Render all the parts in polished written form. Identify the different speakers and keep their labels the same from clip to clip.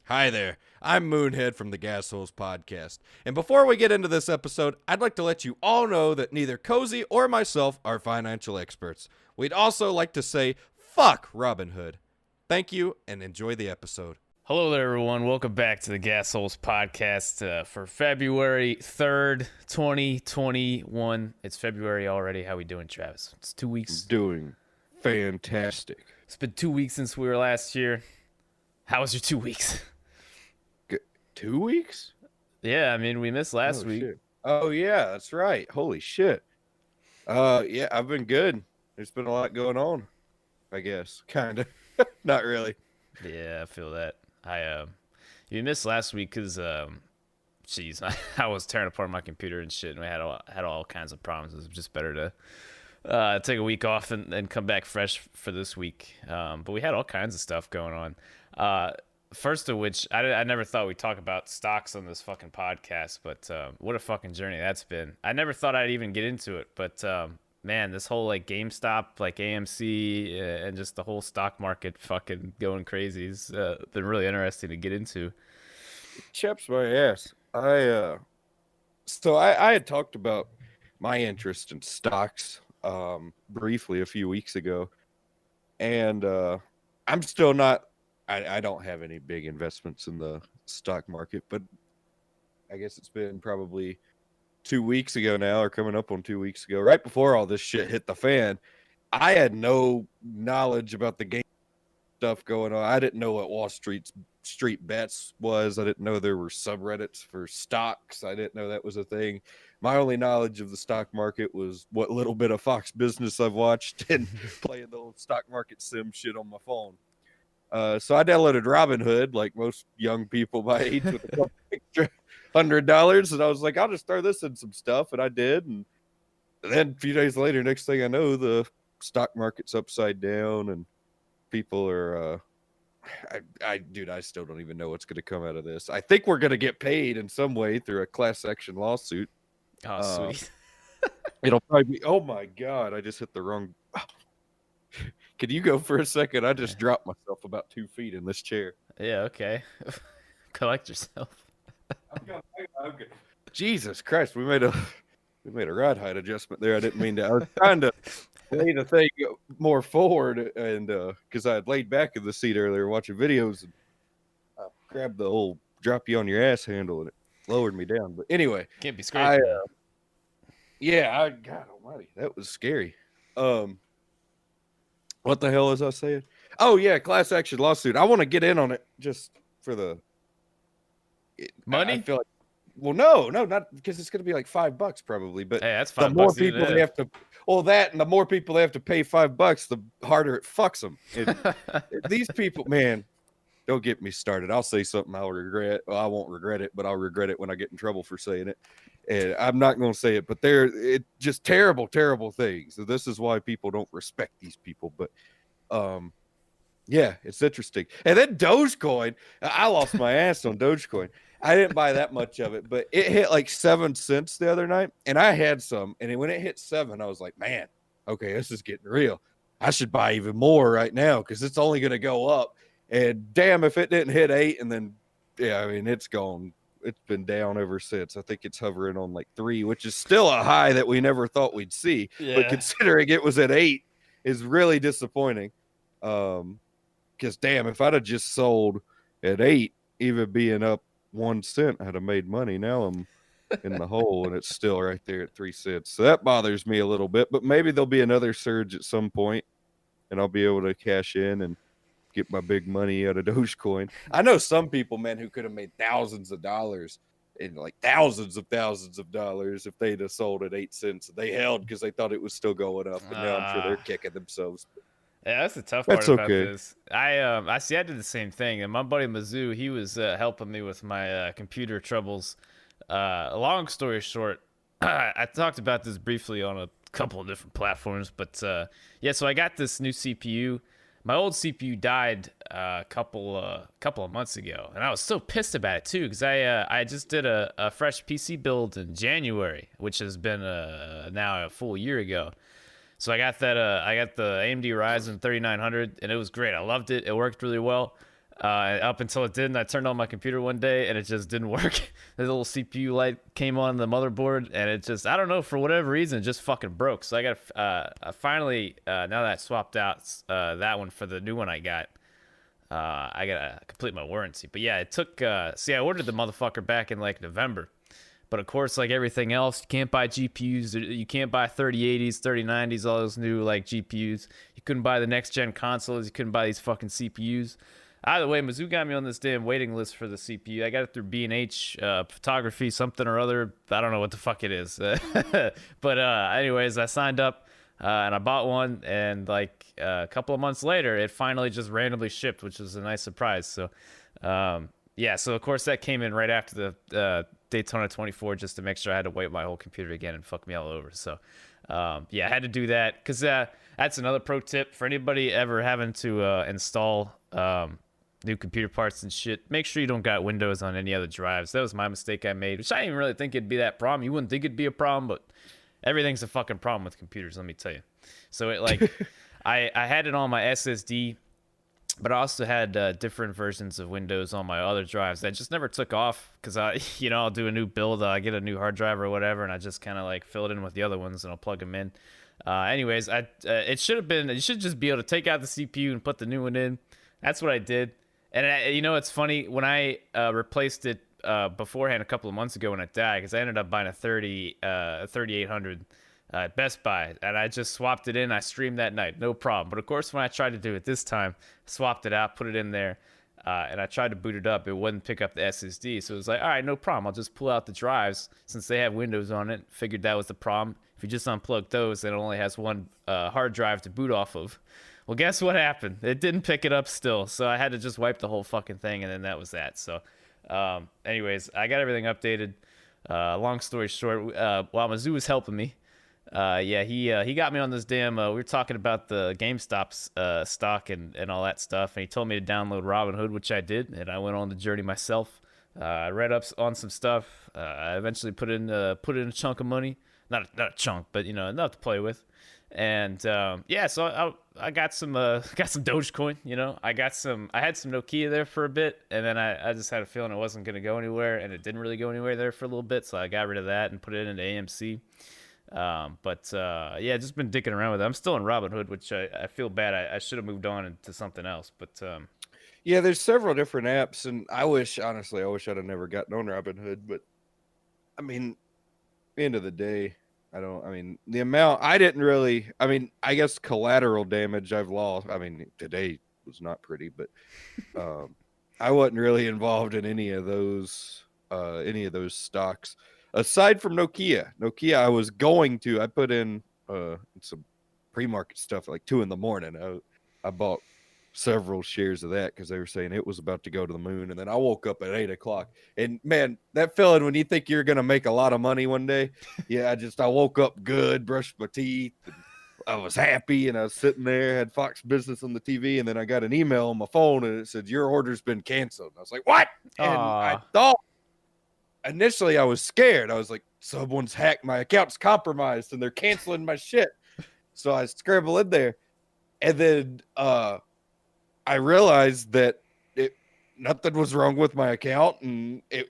Speaker 1: Hi there, I'm Moonhead from the Gas Holes Podcast. And before we get into this episode, I'd like to let you all know that neither Cozy or myself are financial experts. We'd also like to say, fuck Robinhood. Thank you, and enjoy the episode.
Speaker 2: Hello there, everyone. Welcome back to the Gas Holes Podcast for February 3rd, 2021. It's February already. How we doing, Travis? It's 2 weeks.
Speaker 3: Doing fantastic.
Speaker 2: It's been 2 weeks since we were last here. How was your 2 weeks?
Speaker 3: 2 weeks?
Speaker 2: Yeah, I mean, we missed last week.
Speaker 3: Shit. Oh, yeah, that's right. Holy shit. Yeah, I've been good. There's been a lot going on, I guess. Kind of. Not really.
Speaker 2: Yeah, I feel that. You missed last week because, geez, I was tearing apart my computer and shit, and we had all kinds of problems. It was just better to take a week off and come back fresh for this week. But we had all kinds of stuff going on. First of which, I never thought we'd talk about stocks on this fucking podcast, but what a fucking journey that's been. I never thought I'd even get into it, but man, this whole like GameStop, like AMC, and just the whole stock market fucking going crazy has been really interesting to get into.
Speaker 3: Chaps my ass. I had talked about my interest in stocks briefly a few weeks ago, and I'm still not. I don't have any big investments in the stock market, but I guess it's been probably 2 weeks ago now, or coming up on 2 weeks ago, right before all this shit hit the fan. I had no knowledge about the game stuff going on. I didn't know what Wall Street Bets was. I didn't know there were subreddits for stocks. I didn't know that was a thing. My only knowledge of the stock market was what little bit of Fox Business I've watched and playing the old stock market sim shit on my phone. So I downloaded Robinhood, like most young people my age, with a couple extra $100, and I was like, I'll just throw this in some stuff, and I did. And then a few days later, next thing I know, the stock market's upside down, and people are. I still don't even know what's going to come out of this. I think we're going to get paid in some way through a class action lawsuit.
Speaker 2: Oh, sweet.
Speaker 3: It'll probably be. Oh my god! I just hit the wrong. Could you go for a second? I just dropped myself about 2 feet in this chair.
Speaker 2: Yeah, okay. Collect yourself.
Speaker 3: I'm good. Jesus Christ, we made a ride height adjustment there. I didn't mean to. I was trying to lay the thing more forward, and because I had laid back in the seat earlier watching videos, and I grabbed the old drop you on your ass handle, and it lowered me down. But anyway,
Speaker 2: Can't be scared.
Speaker 3: God almighty, that was scary. What the hell was I saying? Oh yeah, class action lawsuit. I want to get in on it just for the
Speaker 2: Money?
Speaker 3: I feel like, well, no, not because it's going to be like $5 probably. But
Speaker 2: Hey, that's
Speaker 3: the
Speaker 2: $5
Speaker 3: more
Speaker 2: even
Speaker 3: people they
Speaker 2: if.
Speaker 3: have to, and the more people they have to pay $5, the harder it fucks them. These people, man, don't get me started. I'll say something I'll regret. Well, I won't regret it, but I'll regret it when I get in trouble for saying it. And I'm not going to say it, but it's just terrible, terrible things. So this is why people don't respect these people. But yeah, it's interesting. And then Dogecoin, I lost my ass on Dogecoin. I didn't buy that much of it, but it hit like 7 cents the other night, and I had some. And when it hit 7, I was like, man, okay, this is getting real. I should buy even more right now because it's only going to go up. And damn, if it didn't hit 8, and then, yeah, I mean, it's gone. It's been down ever since. I think it's hovering on like 3, which is still a high that we never thought we'd see.
Speaker 2: Yeah.
Speaker 3: But considering it was at 8 is really disappointing. Because damn, if I'd have just sold at 8, even being up 1 cent, I'd have made money. Now I'm in the hole, and it's still right there at 3 cents. So that bothers me a little bit. But maybe there'll be another surge at some point, and I'll be able to cash in and get my big money out of Dogecoin. I know some people, man, who could have made thousands of dollars and like thousands of dollars if they'd have sold at 8 cents. They held because they thought it was still going up, and now I'm sure they're kicking themselves.
Speaker 2: Yeah, that's the tough part
Speaker 3: That's
Speaker 2: about
Speaker 3: okay.
Speaker 2: this. I see. I did the same thing, and my buddy Mizzou, he was helping me with my computer troubles. Long story short, I talked about this briefly on a couple of different platforms, but yeah. So I got this new CPU. My old CPU died a couple of months ago, and I was so pissed about it too because I just did a fresh PC build in January, which has been now a full year ago. So I got that. I got the AMD Ryzen 3900, and it was great. I loved it. It worked really well. Up until it didn't. I turned on my computer one day and it just didn't work. The little CPU light came on the motherboard and it just, I don't know, for whatever reason, it just fucking broke. So I got I finally, now that I swapped out that one for the new one I got to complete my warranty. But yeah, it took, see, I ordered the motherfucker back in like November. But of course, like everything else, you can't buy GPUs. You can't buy 3080s, 3090s, all those new like GPUs. You couldn't buy the next gen consoles. You couldn't buy these fucking CPUs. Either way, Mizzou got me on this damn waiting list for the CPU. I got it through B&H photography, something or other. I don't know what the fuck it is. But anyways, I signed up and I bought one. And like a couple of months later, it finally just randomly shipped, which was a nice surprise. So yeah, so of course that came in right after the Daytona 24 just to make sure I had to wipe my whole computer again and fuck me all over. So yeah, I had to do that because that's another pro tip for anybody ever having to install new computer parts and shit. Make sure you don't got Windows on any other drives. That was my mistake I made, which I didn't even really think it'd be that problem. You wouldn't think it'd be a problem, but everything's a fucking problem with computers, let me tell you. So it like I had it on my SSD, but I also had different versions of Windows on my other drives that just never took off because I'll do a new build, I get a new hard drive or whatever, and I just kind of like fill it in with the other ones and I'll plug them in. Anyways, it should have been, you should just be able to take out the CPU and put the new one in. That's what I did. And it's funny, when I replaced it beforehand a couple of months ago when it died, because I ended up buying a 3800 at Best Buy, and I just swapped it in. I streamed that night, no problem. But of course, when I tried to do it this time, swapped it out, put it in there, and I tried to boot it up. It wouldn't pick up the SSD, so it was like, all right, no problem. I'll just pull out the drives since they have Windows on it. Figured that was the problem. If you just unplug those, then it only has one hard drive to boot off of. Well, guess what happened? It didn't pick it up still, so I had to just wipe the whole fucking thing, and then that was that. So, anyways, I got everything updated. Long story short, while Mizzou was helping me, yeah, he got me on this damn. We were talking about the GameStop's stock and all that stuff, and he told me to download Robinhood, which I did, and I went on the journey myself. I read up on some stuff. I eventually put in a chunk of money, not a chunk, but enough to play with. And yeah, so I got some Dogecoin. I had some Nokia there for a bit, and then I just had a feeling it wasn't gonna go anywhere, and it didn't really go anywhere there for a little bit, so I got rid of that and put it into AMC. But yeah, just been dicking around with it. I'm still in Robinhood, which I feel bad. I should have moved on into something else, but
Speaker 3: yeah, there's several different apps, and I wish I'd have never gotten on Robinhood, but I mean, at the end of the day, the amount I didn't really, I guess collateral damage I've lost. Today was not pretty, but I wasn't really involved in any of those stocks aside from Nokia. I was going to, I put in some pre-market stuff at like 2 a.m. I bought several shares of that because they were saying it was about to go to the moon, and then I woke up at 8 o'clock, and man, that feeling when you think you're gonna make a lot of money one day. Yeah, I woke up good, brushed my teeth, and I was happy, and I was sitting there, had Fox Business on the TV, and then I got an email on my phone and it said your order's been canceled. I was like, what? And I thought initially I was scared. I was like, someone's hacked, my account's compromised and they're canceling my shit. So I scrambled in there, and then I realized that nothing was wrong with my account, and it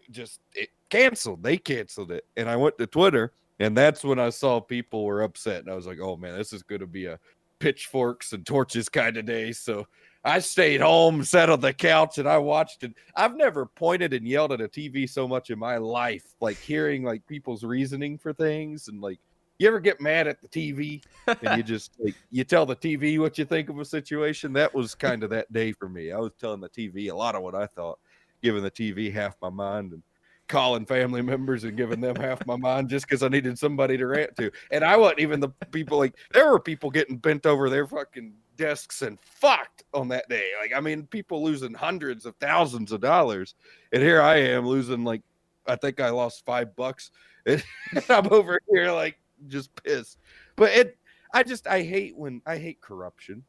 Speaker 3: canceled. They canceled it. And I went to Twitter, and that's when I saw people were upset. And I was like, oh man, this is going to be a pitchforks and torches kind of day. So I stayed home, sat on the couch, and I watched it. I've never pointed and yelled at a TV so much in my life, like hearing like people's reasoning for things. And like, you ever get mad at the TV and you just you tell the TV what you think of a situation? That was kind of that day for me. I was telling the TV a lot of what I thought, giving the TV half my mind, and calling family members and giving them half my mind just because I needed somebody to rant to. And I wasn't even the people, like there were people getting bent over their fucking desks and fucked on that day. Like, people losing hundreds of thousands of dollars. And here I am losing, like, I think I lost $5. And I'm over here like, just pissed. But I hate corruption,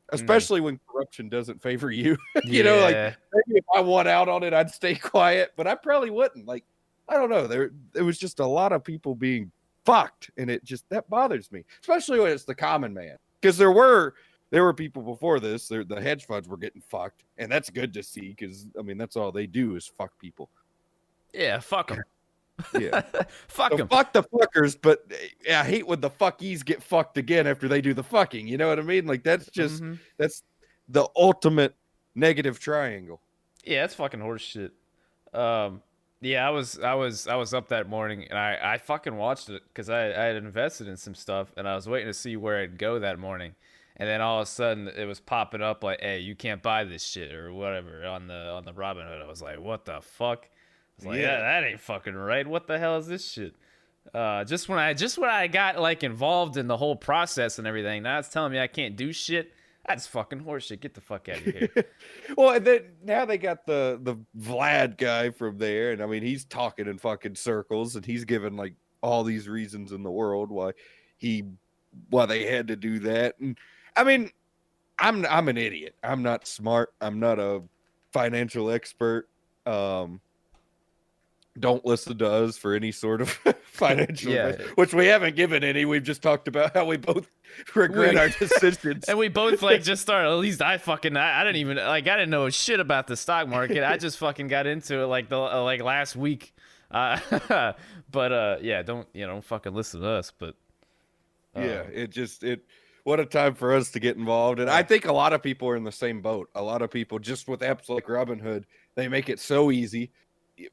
Speaker 3: especially when corruption doesn't favor you. Like maybe if I won out on it, I'd stay quiet, but I probably wouldn't. Like, I don't know, there was just a lot of people being fucked, and that bothers me, especially when it's the common man, because there were there were people before this. The hedge funds were getting fucked, and that's good to see because I mean that's all they do is fuck people.
Speaker 2: Yeah, fuck them.
Speaker 3: Yeah.
Speaker 2: Fuck
Speaker 3: So
Speaker 2: them.
Speaker 3: fuck the fuckers, but I hate when the fuckies get fucked again after they do the fucking. You know what I mean? Like that's just that's the ultimate negative triangle.
Speaker 2: Yeah, that's fucking horse shit. Yeah, I was up that morning and I fucking watched it because I had invested in some stuff and I was waiting to see where it'd go that morning, and then all of a sudden it was popping up like, hey, you can't buy this shit or whatever on the Robinhood. I was like, what the fuck? I was like, yeah, that ain't fucking right. What the hell is this shit? Just when I got like involved in the whole process and everything, now it's telling me I can't do shit. That's fucking horseshit. Get the fuck out of here.
Speaker 3: Well, and then now they got the Vlad guy from there, and I mean he's talking in fucking circles, and he's giving like all these reasons in the world why they had to do that. And I mean, I'm an idiot. I'm not smart. I'm not a financial expert. Don't listen to us for any sort of financial advice, which we haven't given any. We've just talked about how we both regret our decisions.
Speaker 2: And we both like just started, at least I didn't even like, I didn't know shit about the stock market. I just fucking got into it like like last week. Yeah, don't fucking listen to us, but
Speaker 3: yeah, what a time for us to get involved. And I think a lot of people are in the same boat. A lot of people just with apps like Robinhood, they make it so easy.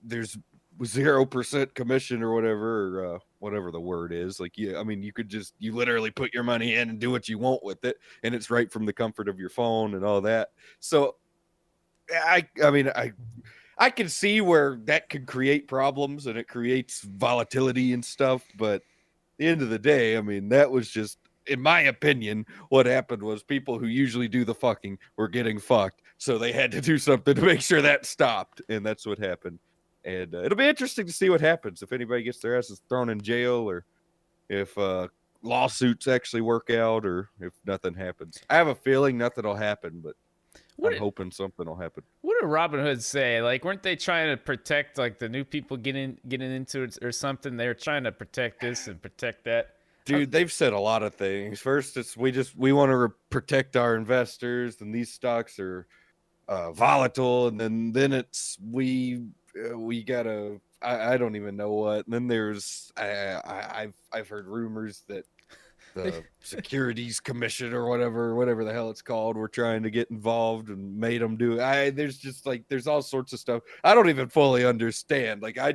Speaker 3: There's 0% commission or whatever the word is. Like, yeah, I mean, you literally put your money in and do what you want with it, and it's right from the comfort of your phone and all that. So I mean, I can see where that could create problems and it creates volatility and stuff, but at the end of the day, I mean, that was just, in my opinion, what happened was people who usually do the fucking were getting fucked, so they had to do something to make sure that stopped, and that's what happened. And it'll be interesting to see what happens if anybody gets their asses thrown in jail, or if lawsuits actually work out, or if nothing happens. I have a feeling nothing will happen, but I'm hoping something will happen.
Speaker 2: What did Robinhood say? Like, weren't they trying to protect like the new people getting into it or something? They were trying to protect this and protect that.
Speaker 3: Dude, they've said a lot of things. First, it's we want to protect our investors, and these stocks are volatile, and then it's we gotta, I don't even know what. And then there's I've heard rumors that the Securities Commission or whatever the hell it's called, were trying to get involved and made them do it. There's just like there's all sorts of stuff I don't even fully understand. Like I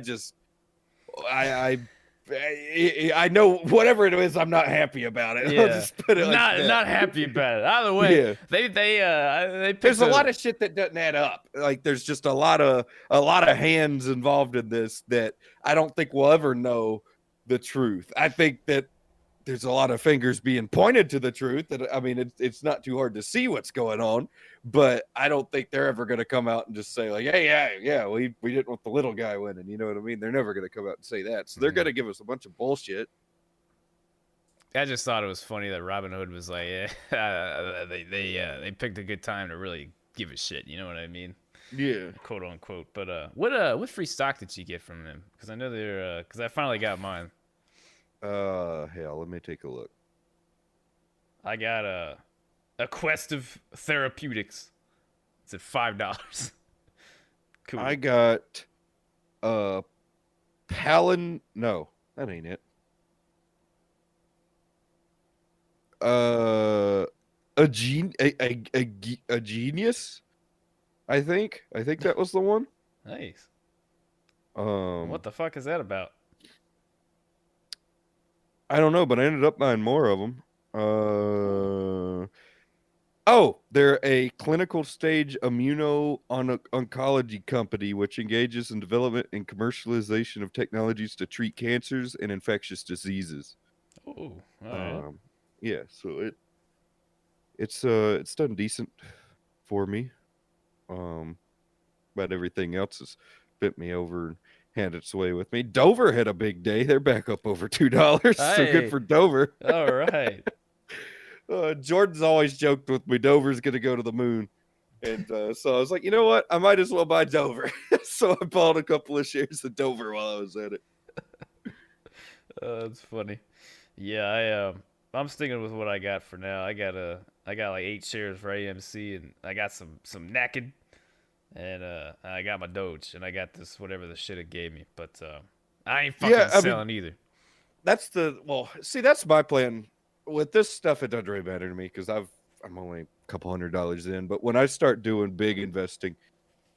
Speaker 3: know whatever it is, I'm not happy about it.
Speaker 2: Yeah.
Speaker 3: I'll just put it like
Speaker 2: not happy about it. Either way, yeah. they
Speaker 3: there's a lot of shit that doesn't add up. Like there's just a lot of hands involved in this that I don't think we'll ever know the truth. I think that there's a lot of fingers being pointed to the truth. That I mean, it's not too hard to see what's going on, but I don't think they're ever going to come out and just say like, hey, yeah, we didn't want the little guy winning. You know what I mean? They're never going to come out and say that. So they're going to give us a bunch of bullshit.
Speaker 2: I just thought it was funny that Robinhood was like, they picked a good time to really give a shit. You know what I mean?
Speaker 3: Yeah,
Speaker 2: quote unquote. But what free stock did you get from them? Because I know they're because I finally got mine.
Speaker 3: Hell, let me take a look.
Speaker 2: I got a Quest of Therapeutics. It's at $5. Cool.
Speaker 3: I got Palin. No, that ain't it. A genius. I think that was the one.
Speaker 2: Nice.
Speaker 3: What
Speaker 2: the fuck is that about?
Speaker 3: I don't know, but I ended up buying more of them. Oh, they're a clinical stage immuno-oncology company which engages in development and commercialization of technologies to treat cancers and infectious diseases.
Speaker 2: Oh, all right.
Speaker 3: Yeah, so it's done decent for me. But everything else has bent me over and had its way with me. Dover had a big day. They're back up over $2. So good for Dover.
Speaker 2: All right.
Speaker 3: Jordan's always joked with me, Dover's going to go to the moon. And so I was like, you know what? I might as well buy Dover. So I bought a couple of shares of Dover while I was at it.
Speaker 2: That's funny. Yeah, I'm sticking with what I got for now. I got I got like 8 shares for AMC, and I got some naked, and I got my Doge, and I got this whatever the shit it gave me. But I ain't fucking
Speaker 3: Yeah, I mean,
Speaker 2: selling either.
Speaker 3: that's my plan with this stuff. It doesn't really matter to me because I'm only a couple $100 in. But when I start doing big investing,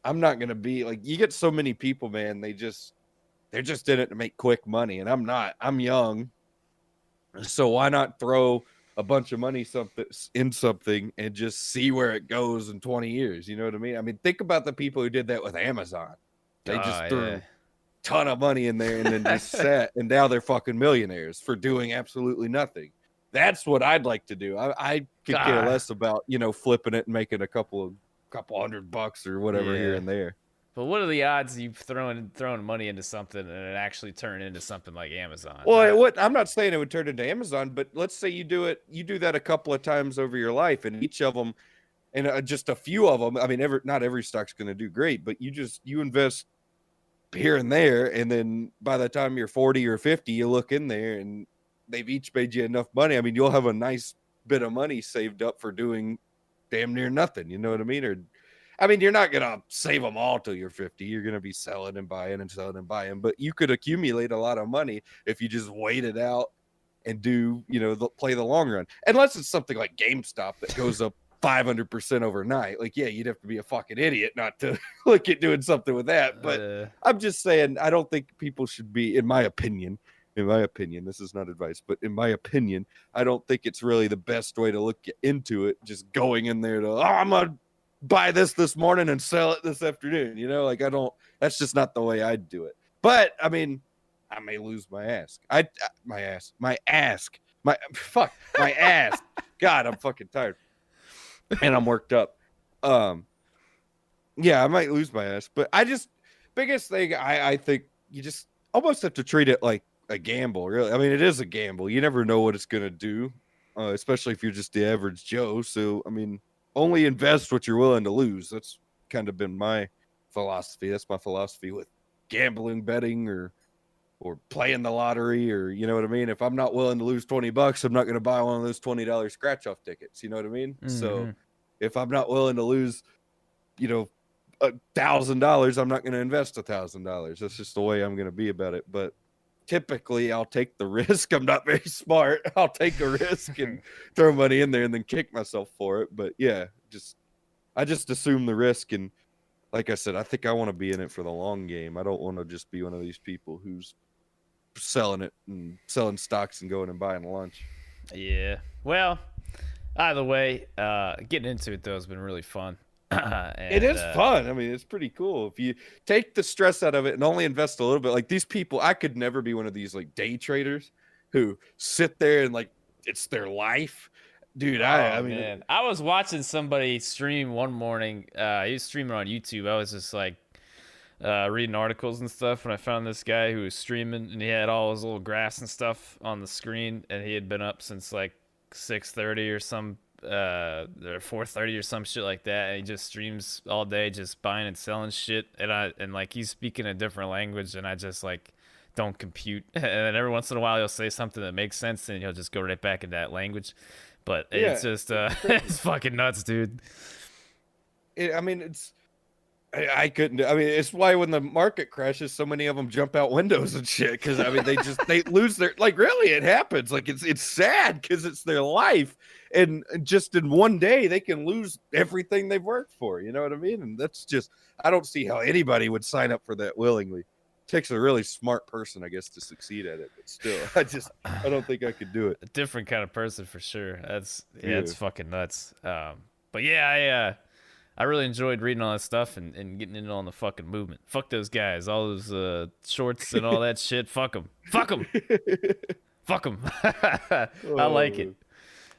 Speaker 3: I'm not gonna be like, you get so many people, man. They're just in it to make quick money, and I'm not. I'm young, so why not throw a bunch of money something and just see where it goes in 20 years? You know what I mean? I mean, think about the people who did that with Amazon. They just
Speaker 2: Oh yeah.
Speaker 3: threw ton of money in there and then just sat, and now they're fucking millionaires for doing absolutely nothing. That's what I'd like to do. I could care
Speaker 2: God.
Speaker 3: less about, flipping it and making a couple $100 or whatever here
Speaker 2: Yeah.
Speaker 3: and there.
Speaker 2: But what are the odds of you throwing money into something and it actually turn into something like Amazon?
Speaker 3: Well, I'm not saying it would turn into Amazon, but let's say you do that a couple of times over your life, and each of them, and just a few of them. I mean, not every stock's going to do great, but you invest here and there, and then by the time you're 40 or 50, you look in there and they've each made you enough money. I mean, you'll have a nice bit of money saved up for doing damn near nothing. You know what I mean? Or, I mean, you're not going to save them all till you're 50. You're going to be selling and buying and selling and buying, but you could accumulate a lot of money if you just wait it out and do, play the long run. Unless it's something like GameStop that goes up 500% overnight. Like, yeah, you'd have to be a fucking idiot not to look at doing something with that. But I'm just saying, I don't think people should be, in my opinion, this is not advice, but in my opinion, I don't think it's really the best way to look into it. Just going in there to, I'm going to buy this morning and sell it this afternoon. That's just not the way I'd do it. But I mean, I may lose my ass. My ass. God, I'm fucking tired. And I'm worked up. Yeah, I might lose my ass, but biggest thing, I think you just almost have to treat it like a gamble, really. I mean, it is a gamble. You never know what it's going to do, especially if you're just the average Joe. So, I mean, only invest what you're willing to lose. That's kind of been my philosophy. That's my philosophy with gambling, betting, or playing the lottery, or you know what I mean? If I'm not willing to lose $20, I'm not going to buy one of those $20 scratch off tickets. You know what I mean?
Speaker 2: Mm-hmm.
Speaker 3: So if I'm not willing to lose, $1,000, I'm not going to invest $1,000. That's just the way I'm going to be about it. But typically I'll take the risk. I'm not very smart. I'll take a risk and throw money in there and then kick myself for it. But yeah, I just assume the risk. And like I said, I think I want to be in it for the long game. I don't want to just be one of these people who's selling it and selling stocks and going and buying lunch.
Speaker 2: Yeah. Well, either way, getting into it though has been really fun.
Speaker 3: It is fun. I mean, it's pretty cool if you take the stress out of it and only invest a little bit. Like these people, I could never be one of these like day traders who sit there and like it's their life. Dude, I mean,
Speaker 2: man. I was watching somebody stream one morning. He was streaming on YouTube. I was just like reading articles and stuff, and I found this guy who was streaming, and he had all his little graphs and stuff on the screen, and he had been up since like 6:30 or some or 4:30 or some shit like that, and he just streams all day, just buying and selling shit, and like he's speaking a different language, and I just like don't compute, and then every once in a while he'll say something that makes sense, and he'll just go right back into that language. But it's just it's fucking nuts, dude.
Speaker 3: I mean, I couldn't. I mean, it's why when the market crashes, so many of them jump out windows and shit. Because I mean, they lose their, like, really, it happens. Like it's sad because it's their life, and just in one day they can lose everything they've worked for. You know what I mean? And that's just, I don't see how anybody would sign up for that willingly. Takes a really smart person, I guess, to succeed at it. But still, I don't think I could do it.
Speaker 2: A different kind of person for sure. It's fucking nuts. But yeah, I really enjoyed reading all that stuff and getting into on the fucking movement. Fuck those guys, all those shorts and all that shit. Fuck them. Fuck them. Fuck them. I like it.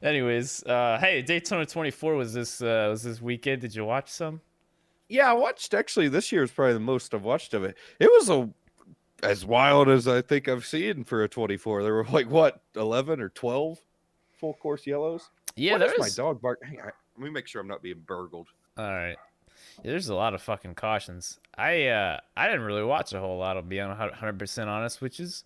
Speaker 2: Anyways, hey, Daytona 24 was this weekend. Did you watch some?
Speaker 3: Yeah, I watched. Actually, this year is probably the most I've watched of it. It was as wild as I think I've seen for a 24. There were like, what, 11 or 12 full course yellows?
Speaker 2: Yeah,
Speaker 3: there's my dog bark. Hang on, let me make sure I'm not being burgled.
Speaker 2: All right. Yeah, there's a lot of fucking cautions. I didn't really watch a whole lot. I'll be 100% honest, which is,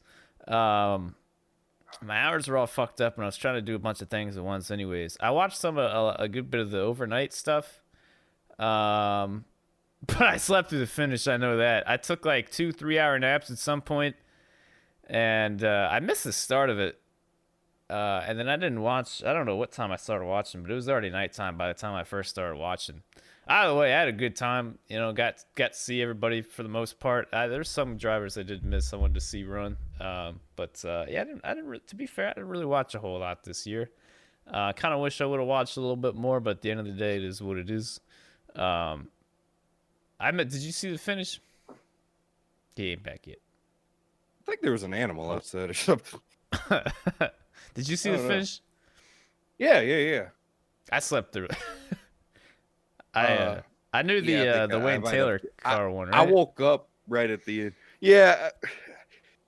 Speaker 2: My hours were all fucked up, and I was trying to do a bunch of things at once. Anyways, I watched a good bit of the overnight stuff. Um, but I slept through the finish. I know that. I took like 2 3 hour naps at some point, and I missed the start of it. And then I didn't watch. I don't know what time I started watching, but it was already nighttime by the time I first started watching. Either way, I had a good time. You know, got to see everybody for the most part. There's some drivers I did miss. I wanted to see run. But yeah, I didn't. To be fair, I didn't really watch a whole lot this year. Kind of wish I would have watched a little bit more, but at the end of the day, it is what it is. Did you see the finish? He ain't back yet.
Speaker 3: I think there was an animal outside or something.
Speaker 2: Did you see the finish?
Speaker 3: Yeah.
Speaker 2: I slept through it. I knew the Wayne Taylor car one, right?
Speaker 3: I woke up right at the end. Yeah,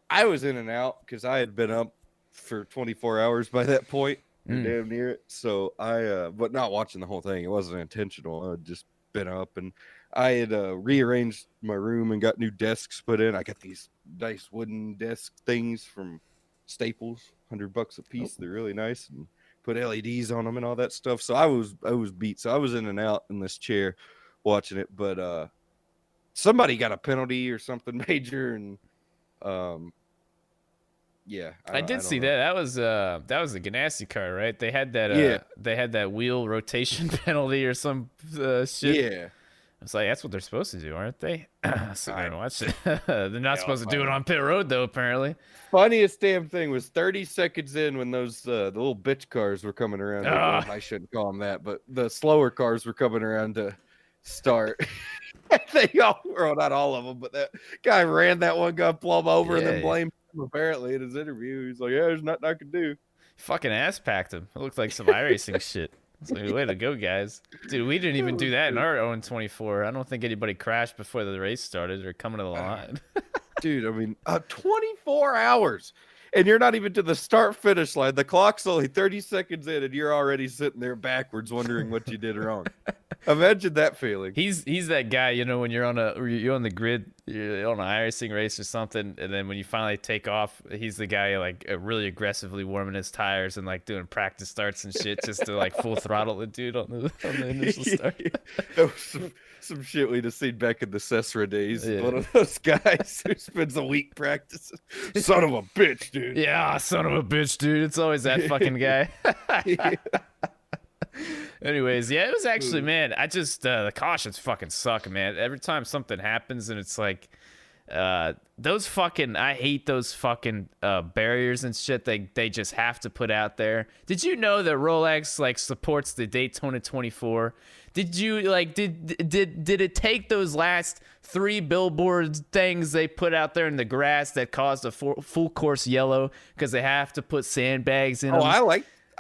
Speaker 3: I was in and out because I had been up for 24 hours by that point, or damn near it. So but not watching the whole thing. It wasn't intentional. I had just been up, and I had rearranged my room and got new desks put in. I got these nice wooden desk things from Staples, $100 a piece. They're really nice, and put LEDs on them and all that stuff. So I was beat. So I was in and out in this chair watching it, but somebody got a penalty or something major, and yeah,
Speaker 2: I did see that. That was the Ganassi car, right? They had that they had that wheel rotation penalty or some shit.
Speaker 3: Yeah.
Speaker 2: It's like, that's what they're supposed to do, aren't they? So I watch it. They're not supposed to do it on pit road, though, apparently.
Speaker 3: Funniest damn thing was 30 seconds in when those the little bitch cars were coming around. Well, I shouldn't call them that, but the slower cars were coming around to start. They all, well, not all of them, but that guy ran that one guy plumb over and then blamed him apparently in his interview. He's like, yeah, there's nothing I can do.
Speaker 2: Fucking ass packed him. It looked like some iRacing shit. It's like, way to go, guys. Dude, we didn't even do that in our own 24. I don't think anybody crashed before the race started or coming to the line.
Speaker 3: Dude, I mean, 24 hours. And you're not even to the start-finish line. The clock's only 30 seconds in, and you're already sitting there backwards wondering what you did wrong. Imagine that feeling.
Speaker 2: He's that guy, you know, when you're on the grid, you're on an iRacing race or something, and then when you finally take off, he's the guy like really aggressively warming his tires and like doing practice starts and shit just to like full throttle the dude on the initial start.
Speaker 3: That was some shit we'd have seen back in the Cessra days. Yeah. One of those guys who spends a week practicing. Son of a bitch, dude.
Speaker 2: Yeah, son of a bitch, dude. It's always that fucking guy. Anyways, yeah, it was actually, man, I just, the cautions fucking suck, man. Every time something happens and it's like, those fucking, I hate those fucking barriers and shit they just have to put out there. Did you know that Rolex like supports the Daytona 24? Did you like did it take those last 3 billboards things they put out there in the grass that caused a full course yellow because they have to put sandbags in them?
Speaker 3: I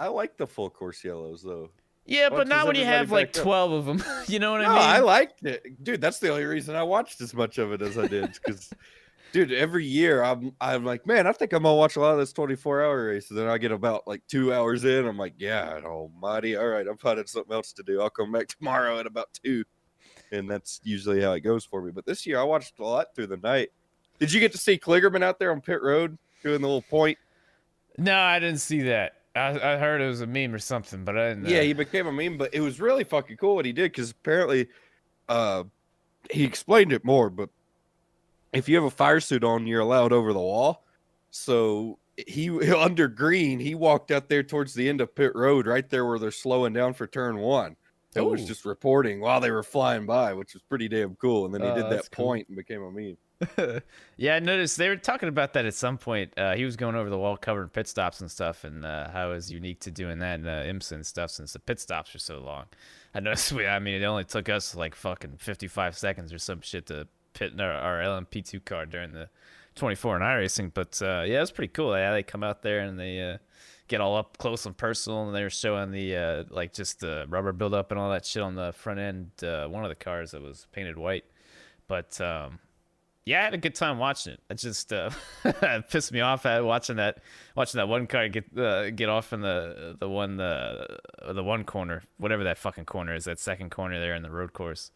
Speaker 3: like the full course yellows though.
Speaker 2: Yeah, but not when you have like 12 of them. You know what I mean?
Speaker 3: I liked it, dude. That's the only reason I watched as much of it as I did, because, dude, every year I'm like, man, I think I'm gonna watch a lot of this 24-hour race. And then I get about like 2 hours in, I'm like, yeah, almighty, all right, I'm finding something else to do. I'll come back tomorrow at about 2, and that's usually how it goes for me. But this year I watched a lot through the night. Did you get to see Kligerman out there on pit road doing the little point?
Speaker 2: No, I didn't see that. I heard it was a meme or something, but I didn't know.
Speaker 3: Yeah, he became a meme, but it was really fucking cool what he did, because apparently he explained it more, but if you have a fire suit on, you're allowed over the wall. So he under green, he walked out there towards the end of pit road, right there where they're slowing down for turn 1. It was just reporting while they were flying by, which was pretty damn cool. And then he did that point and became a meme.
Speaker 2: Yeah, I noticed they were talking about that at some point. He was going over the wall covering pit stops and stuff, and how it was unique to doing that in IMSA and stuff since the pit stops are so long. I noticed, it only took us like fucking 55 seconds or some shit to pit our LMP2 car during the 24 and iRacing. But yeah, it was pretty cool. Yeah, they come out there and they get all up close and personal, and they were showing the like just the rubber buildup and all that shit on the front end. One of the cars that was painted white, but yeah, I had a good time watching it. It just it pissed me off watching that one car get off in the one corner, whatever that fucking corner is, that second corner there in the road course.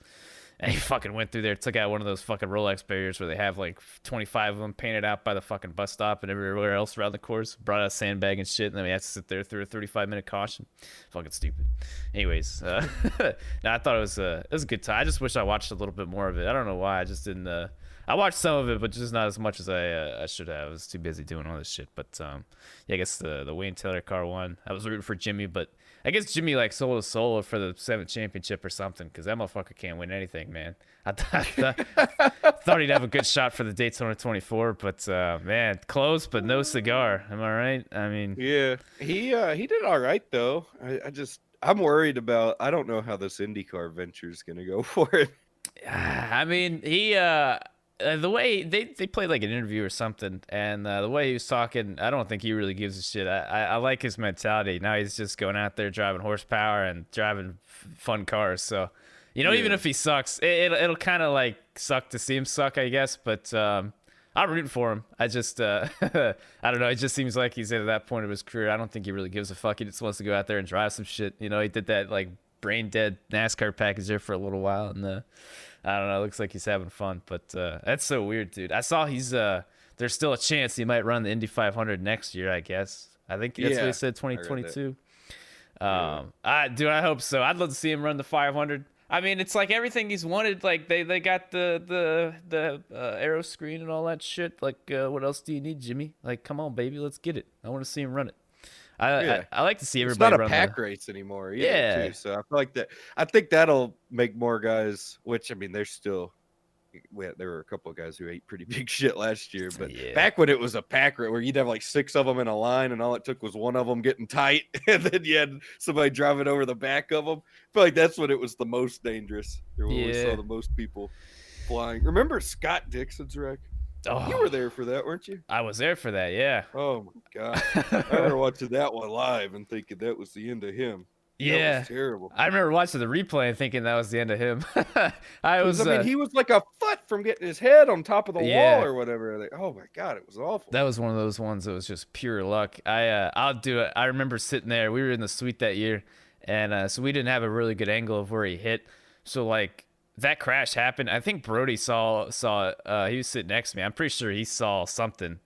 Speaker 2: And he fucking went through there, took out one of those fucking Rolex barriers where they have like 25 of them painted out by the fucking bus stop and everywhere else around the course. Brought out a sandbag and shit, and then we had to sit there through a 35-minute caution. Fucking stupid. Anyways, no, I thought it was a good time. I just wish I watched a little bit more of it. I don't know why. I just didn't. I watched some of it, but just not as much as I should have. I was too busy doing all this shit. But yeah, I guess the Wayne Taylor car won. I was rooting for Jimmy, but I guess Jimmy like sold his soul for the 7th championship or something, because that motherfucker can't win anything, man. I thought he'd have a good shot for the Daytona 24, but man, close but no cigar. Am I right? I mean,
Speaker 3: Yeah, he did all right though. I'm worried about. I don't know how this IndyCar venture is gonna go for him.
Speaker 2: I mean, he the way they played like an interview or something, and the way he was talking, I don't think he really gives a shit. I like his mentality. Now he's just going out there driving horsepower and driving fun cars. So, you know,
Speaker 3: Yeah.
Speaker 2: even if he sucks, it'll kind of like suck to see him suck, I guess. But I'm rooting for him. I just I don't know. It just seems like he's at that point of his career. I don't think he really gives a fuck. He just wants to go out there and drive some shit. You know, he did that like brain dead NASCAR package there for a little while, and I don't know. It looks like he's having fun, but that's so weird, dude. I saw he's there's still a chance he might run the Indy 500 next year. I guess. I think that's what he said. 2022. Dude, I hope so. I'd love to see him run the 500. I mean, it's like everything he's wanted. Like they got the aero screen and all that shit. Like, what else do you need, Jimmy? Like, come on, baby, let's get it. I want to see him run it. I like to see everybody.
Speaker 3: It's not a
Speaker 2: run
Speaker 3: pack race anymore. Either,
Speaker 2: Yeah.
Speaker 3: Too, so I feel like that. I think that'll make more guys. Which I mean, there's still. There were a couple of guys who ate pretty big shit last year, but
Speaker 2: Yeah.
Speaker 3: back when it was a pack race where you'd have like 6 of them in a line, and all it took was one of them getting tight, and then you had somebody driving over the back of them. I feel like that's when it was the most dangerous. Or when we saw the most people flying. Remember Scott Dixon's wreck?
Speaker 2: Oh,
Speaker 3: You were there for that, weren't you?
Speaker 2: I was there for that. Yeah.
Speaker 3: Oh my god! I remember watching that one live and thinking that was the end of him. That
Speaker 2: Yeah.
Speaker 3: was terrible.
Speaker 2: I remember watching the replay and thinking that was the end of him. I
Speaker 3: mean, he was like a foot from getting his head on top of the
Speaker 2: Yeah.
Speaker 3: wall or whatever. Like, oh my god, it was awful.
Speaker 2: That was one of those ones that was just pure luck. I'll do it. I remember sitting there. We were in the suite that year, and so we didn't have a really good angle of where he hit. So like that crash happened. I think Brody saw it. He was sitting next to me. I'm pretty sure he saw something.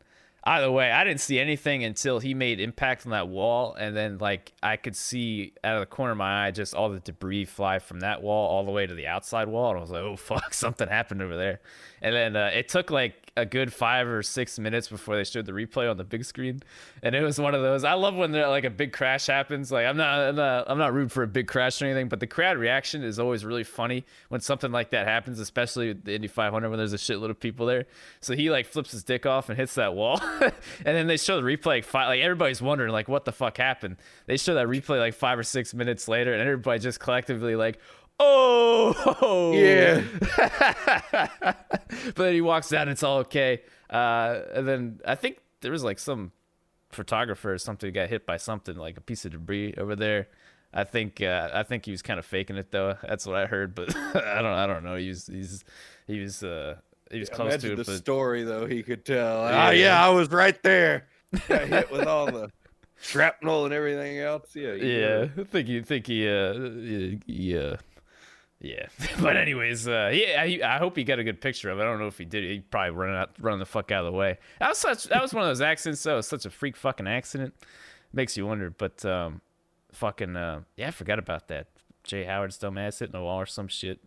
Speaker 2: Either way, I didn't see anything until he made impact on that wall, and then like I could see out of the corner of my eye just all the debris fly from that wall all the way to the outside wall, and I was like, "Oh fuck, something happened over there." And then it took like a good 5 or 6 minutes before they showed the replay on the big screen, and it was one of those. I love when there like a big crash happens. Like I'm not rooting for a big crash or anything, but the crowd reaction is always really funny when something like that happens, especially the Indy 500 when there's a shitload of people there. So he like flips his dick off and hits that wall. And then they show the replay like everybody's wondering like what the fuck happened. They show that replay like 5 or 6 minutes later, and everybody just collectively like, oh
Speaker 3: Yeah.
Speaker 2: But then he walks out and it's all okay. And then I think there was like some photographer or something who got hit by something like a piece of debris over there. I think he was kind of faking it though. That's what I heard, but I don't know. He was close
Speaker 3: Imagine
Speaker 2: to it.
Speaker 3: the
Speaker 2: But
Speaker 3: story though. He could tell.
Speaker 2: Yeah.
Speaker 3: Oh yeah, I was right there. Got hit with all the shrapnel and everything else. Yeah.
Speaker 2: yeah, I think he yeah. But anyways, I hope he got a good picture of it. I don't know if he did. He probably run the fuck out of the way. That was one of those accidents though. It's such a freak fucking accident. Makes you wonder, but yeah, I forgot about that. Jay Howard's dumbass hitting a wall or some shit.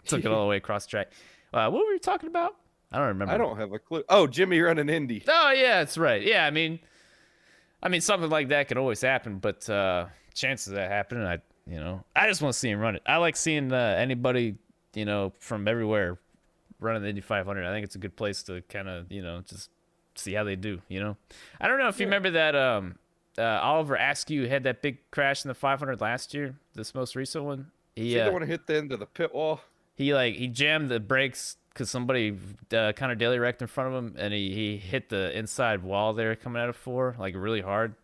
Speaker 2: Took it all the way across the track. What were we talking about? I don't remember.
Speaker 3: I don't have a clue. Oh, Jimmy running Indy.
Speaker 2: Oh yeah, that's right. Yeah, I mean something like that could always happen, but chances of that happening, I just want to see him run it. I like seeing anybody, from everywhere running the Indy 500. I think it's a good place to kind of, just see how they do, I don't know if you remember that Oliver Askew had that big crash in the 500 last year, this most recent one.
Speaker 3: He don't want to hit the end of the pit wall.
Speaker 2: He jammed the brakes because somebody kind of daily wrecked in front of him, and he hit the inside wall there coming out of 4 like really hard.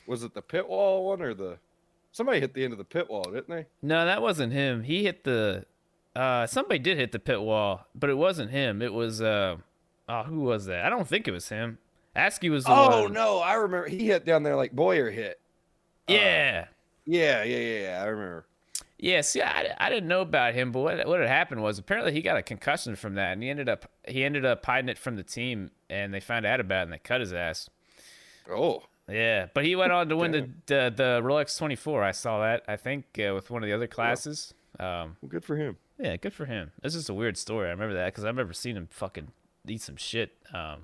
Speaker 3: Was it the pit wall one or somebody hit the end of the pit wall, didn't they?
Speaker 2: No, that wasn't him. He hit the somebody did hit the pit wall, but it wasn't him. It was who was that? I don't think it was him. Askew was the one.
Speaker 3: Oh no, I remember he hit down there like Boyer hit.
Speaker 2: Yeah.
Speaker 3: Yeah, I remember.
Speaker 2: Yeah, see, I didn't know about him, but what had happened was apparently he got a concussion from that, and he ended up hiding it from the team, and they found out about it, and they cut his ass.
Speaker 3: Oh,
Speaker 2: Yeah, but he went on to win
Speaker 3: damn.
Speaker 2: the Rolex 24. I saw that. I think with one of the other classes.
Speaker 3: Well, good for him.
Speaker 2: Yeah, good for him. This is a weird story. I remember that because I remember seeing him fucking eat some shit.
Speaker 3: Can't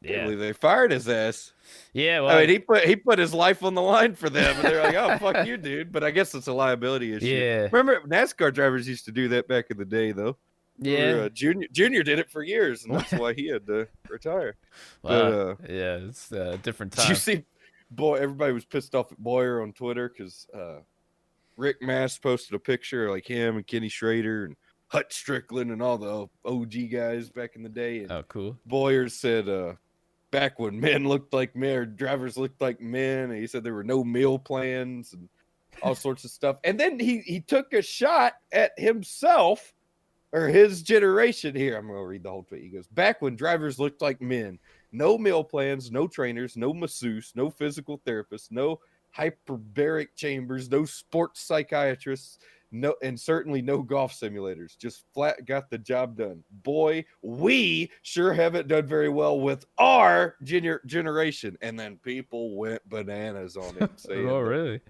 Speaker 2: Yeah,
Speaker 3: believe they fired his ass.
Speaker 2: yeah.
Speaker 3: I
Speaker 2: Well,
Speaker 3: mean, he put his life on the line for them, and they're like, "Oh, fuck you, dude." But I guess it's a liability issue.
Speaker 2: yeah,
Speaker 3: Remember, NASCAR drivers used to do that back in the day, though.
Speaker 2: yeah.
Speaker 3: Junior did it for years, and that's why he had to retire.
Speaker 2: Well,
Speaker 3: But
Speaker 2: yeah, it's a different
Speaker 3: did you
Speaker 2: time.
Speaker 3: see, everybody was pissed off at Boyer on Twitter because Rick Mast posted a picture of, like, him and Kenny Schrader and Hut Strickland and all the OG guys back in the day, and
Speaker 2: Oh, cool.
Speaker 3: Boyer said, back when men looked like men or drivers looked like men, and he said there were no meal plans and all sorts of stuff. And then he took a shot at himself or his generation here. I'm going to read the whole tweet. He goes, back when drivers looked like men, no meal plans, no trainers, no masseuse, no physical therapists, no hyperbaric chambers, no sports psychiatrists, no, and certainly no golf simulators. Just flat got the job done. Boy, we sure haven't done very well with our generation. And then people went bananas on him, saying,
Speaker 2: Oh, really?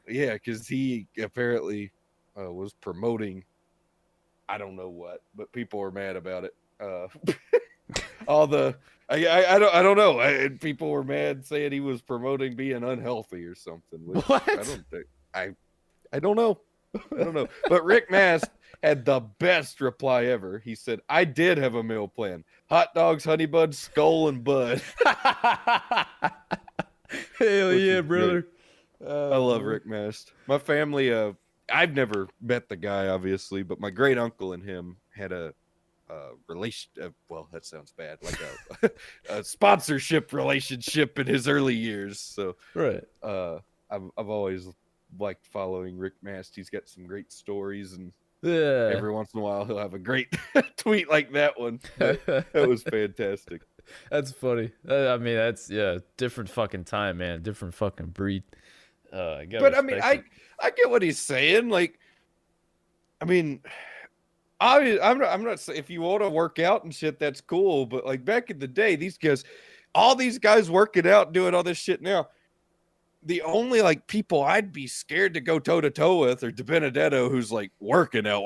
Speaker 3: yeah, because he apparently was promoting, I don't know what, but people were mad about it. All the I don't know. People were mad saying he was promoting being unhealthy or something. Which
Speaker 2: What?
Speaker 3: I don't think. I don't know. I don't know. But Rick Mast had the best reply ever. He said, "I did have a meal plan: hot dogs, honey buns, skull, and bud."
Speaker 2: Hell
Speaker 3: Which
Speaker 2: yeah,
Speaker 3: is
Speaker 2: brother.
Speaker 3: I love Rick Mast. My family, I've never met the guy, obviously, but my great uncle and him had a relation. Well, that sounds bad, like a sponsorship relationship in his early years. So,
Speaker 2: Right.
Speaker 3: I've always liked following Rick Mast. He's got some great stories, and
Speaker 2: Yeah.
Speaker 3: every once in a while he'll have a great tweet like that one. But that was fantastic.
Speaker 2: That's funny. I mean, that's different fucking time, man. Different fucking breed. I gotta
Speaker 3: But I mean,
Speaker 2: respect it.
Speaker 3: I get what he's saying. Like, I mean, I'm not saying if you want to work out and shit, that's cool. But like back in the day, all these guys working out, doing all this shit now. The only like people I'd be scared to go toe to toe with are DiBenedetto, who's like working out,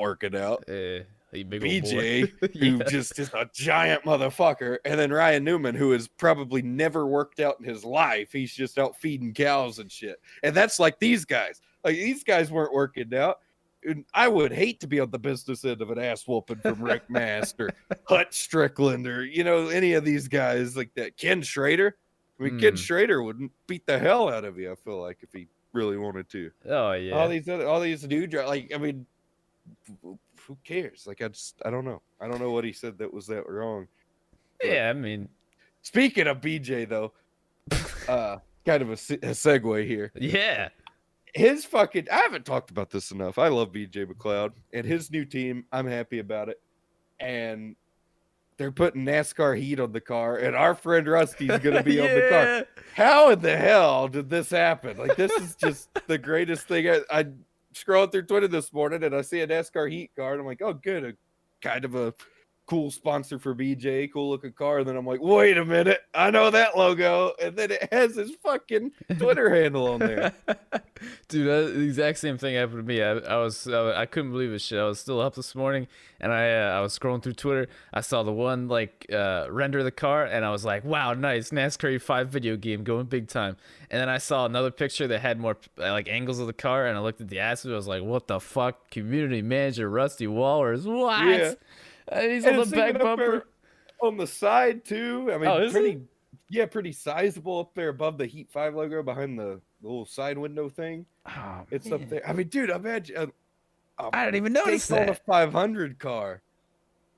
Speaker 2: He big old
Speaker 3: BJ,
Speaker 2: boy.
Speaker 3: who
Speaker 2: Yeah.
Speaker 3: just is a giant motherfucker, and then Ryan Newman, who has probably never worked out in his life. He's just out feeding cows and shit. And that's like these guys. Like these guys weren't working out. And I would hate to be on the business end of an ass whooping from Rick Mast or Hut Strickland or any of these guys like that. Ken Schrader. I mean, Ken Schrader wouldn't beat the hell out of you, I feel like, if he really wanted to.
Speaker 2: Oh yeah.
Speaker 3: All these dudes, like, I mean, who cares? Like, I don't know. I don't know what he said that was that wrong. But
Speaker 2: Yeah, I mean,
Speaker 3: speaking of BJ, though, kind of a segue here.
Speaker 2: yeah.
Speaker 3: His fucking, I haven't talked about this enough. I love BJ McLeod and his new team. I'm happy about it. And they're putting NASCAR heat on the car, and our friend Rusty's going to be on the car. How in the hell did this happen? Like, this is just the greatest thing. I scrolled through Twitter this morning, and I see a NASCAR heat car, and I'm like, oh, good. A kind of a cool sponsor for BJ, cool looking car. And then I'm like, wait a minute, I know that logo. And then it has his fucking Twitter handle on there.
Speaker 2: Dude, the exact same thing happened to me. I couldn't believe this shit. I was still up this morning, and I was scrolling through Twitter. I saw the one render of the car, and I was like, wow, nice NASCAR 5 video game going big time. And then I saw another picture that had more like angles of the car, and I looked at the assets. I was like, what the fuck? Community manager Rusty Wallers, what?
Speaker 3: Yeah.
Speaker 2: He's
Speaker 3: And
Speaker 2: on the
Speaker 3: it's
Speaker 2: back
Speaker 3: even up there
Speaker 2: bumper.
Speaker 3: on the side too. I mean,
Speaker 2: Oh, is
Speaker 3: pretty sizable up there above the Heat 5 logo behind the little side window thing.
Speaker 2: Oh,
Speaker 3: It's up there. I mean, dude, imagine
Speaker 2: I didn't even notice
Speaker 3: Daytona
Speaker 2: that.
Speaker 3: 500 car.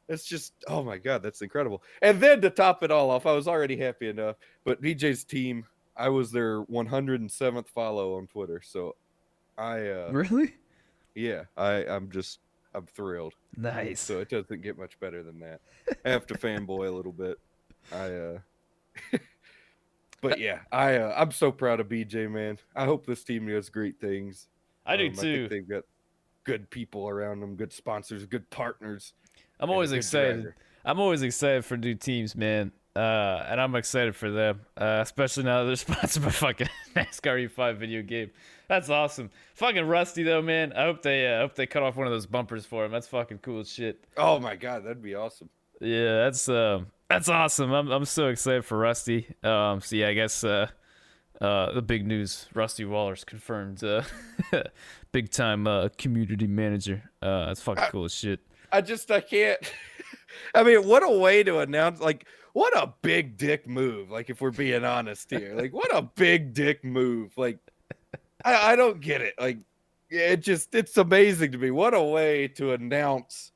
Speaker 3: It's just, oh my God, that's incredible. And then to top it all off, I was already happy enough, but BJ's team, I was their 107th follow on Twitter. So
Speaker 2: Really?
Speaker 3: yeah, I'm thrilled.
Speaker 2: Nice.
Speaker 3: So it doesn't get much better than that. I have to fanboy a little bit. But yeah, I'm so proud of BJ, man. I hope this team does great things.
Speaker 2: I do
Speaker 3: I
Speaker 2: too.
Speaker 3: think they've got good people around them, good sponsors, good partners.
Speaker 2: I'm
Speaker 3: and a
Speaker 2: always
Speaker 3: good
Speaker 2: excited.
Speaker 3: driver.
Speaker 2: I'm always excited for new teams, man. And I'm excited for them, especially now that they're sponsored by fucking NASCAR E5 video game. That's awesome. Fucking Rusty though, man. I hope they cut off one of those bumpers for him. That's fucking cool as shit.
Speaker 3: Oh my god, that'd be awesome.
Speaker 2: Yeah, that's awesome. I'm so excited for Rusty. So yeah, I guess the big news: Rusty Waller's confirmed big time community manager. That's fucking cool as shit.
Speaker 3: I can't. I mean, what a way to announce! Like, what a big dick move! Like, if we're being honest here, like, what a big dick move! Like, I don't get it. Like, it's amazing to me. What a way to announce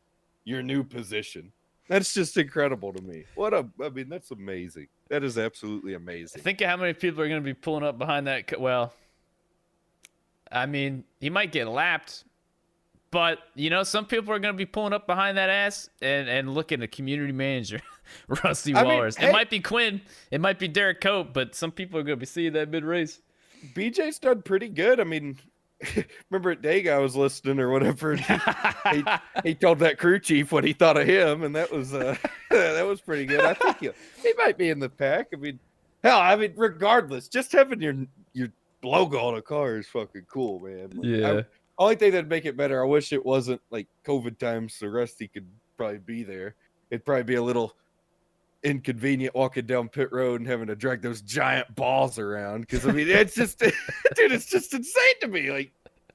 Speaker 3: your new position. That's just incredible to me. I mean, that's amazing. That is absolutely amazing.
Speaker 2: Think of how many people are going to be pulling up behind that. Well, I mean, he might get lapped, but some people are going to be pulling up behind that ass and looking at community manager Rusty Wallers.
Speaker 3: Hey,
Speaker 2: it might be Quinn, it might be Derek Cope, but some people are going to be seeing that mid race.
Speaker 3: BJ's done pretty good. I mean, remember at Dega I was listening or whatever. He told that crew chief what he thought of him, and that was pretty good. I think he might be in the pack. I mean, hell, regardless, just having your logo on a car is fucking cool, man. Like,
Speaker 2: Yeah.
Speaker 3: Only thing that'd make it better, I wish it wasn't like COVID times, so Rusty could probably be there. It'd probably be a little inconvenient walking down pit road and having to drag those giant balls around. Because I mean, it's just, dude, it's just insane to me. Like,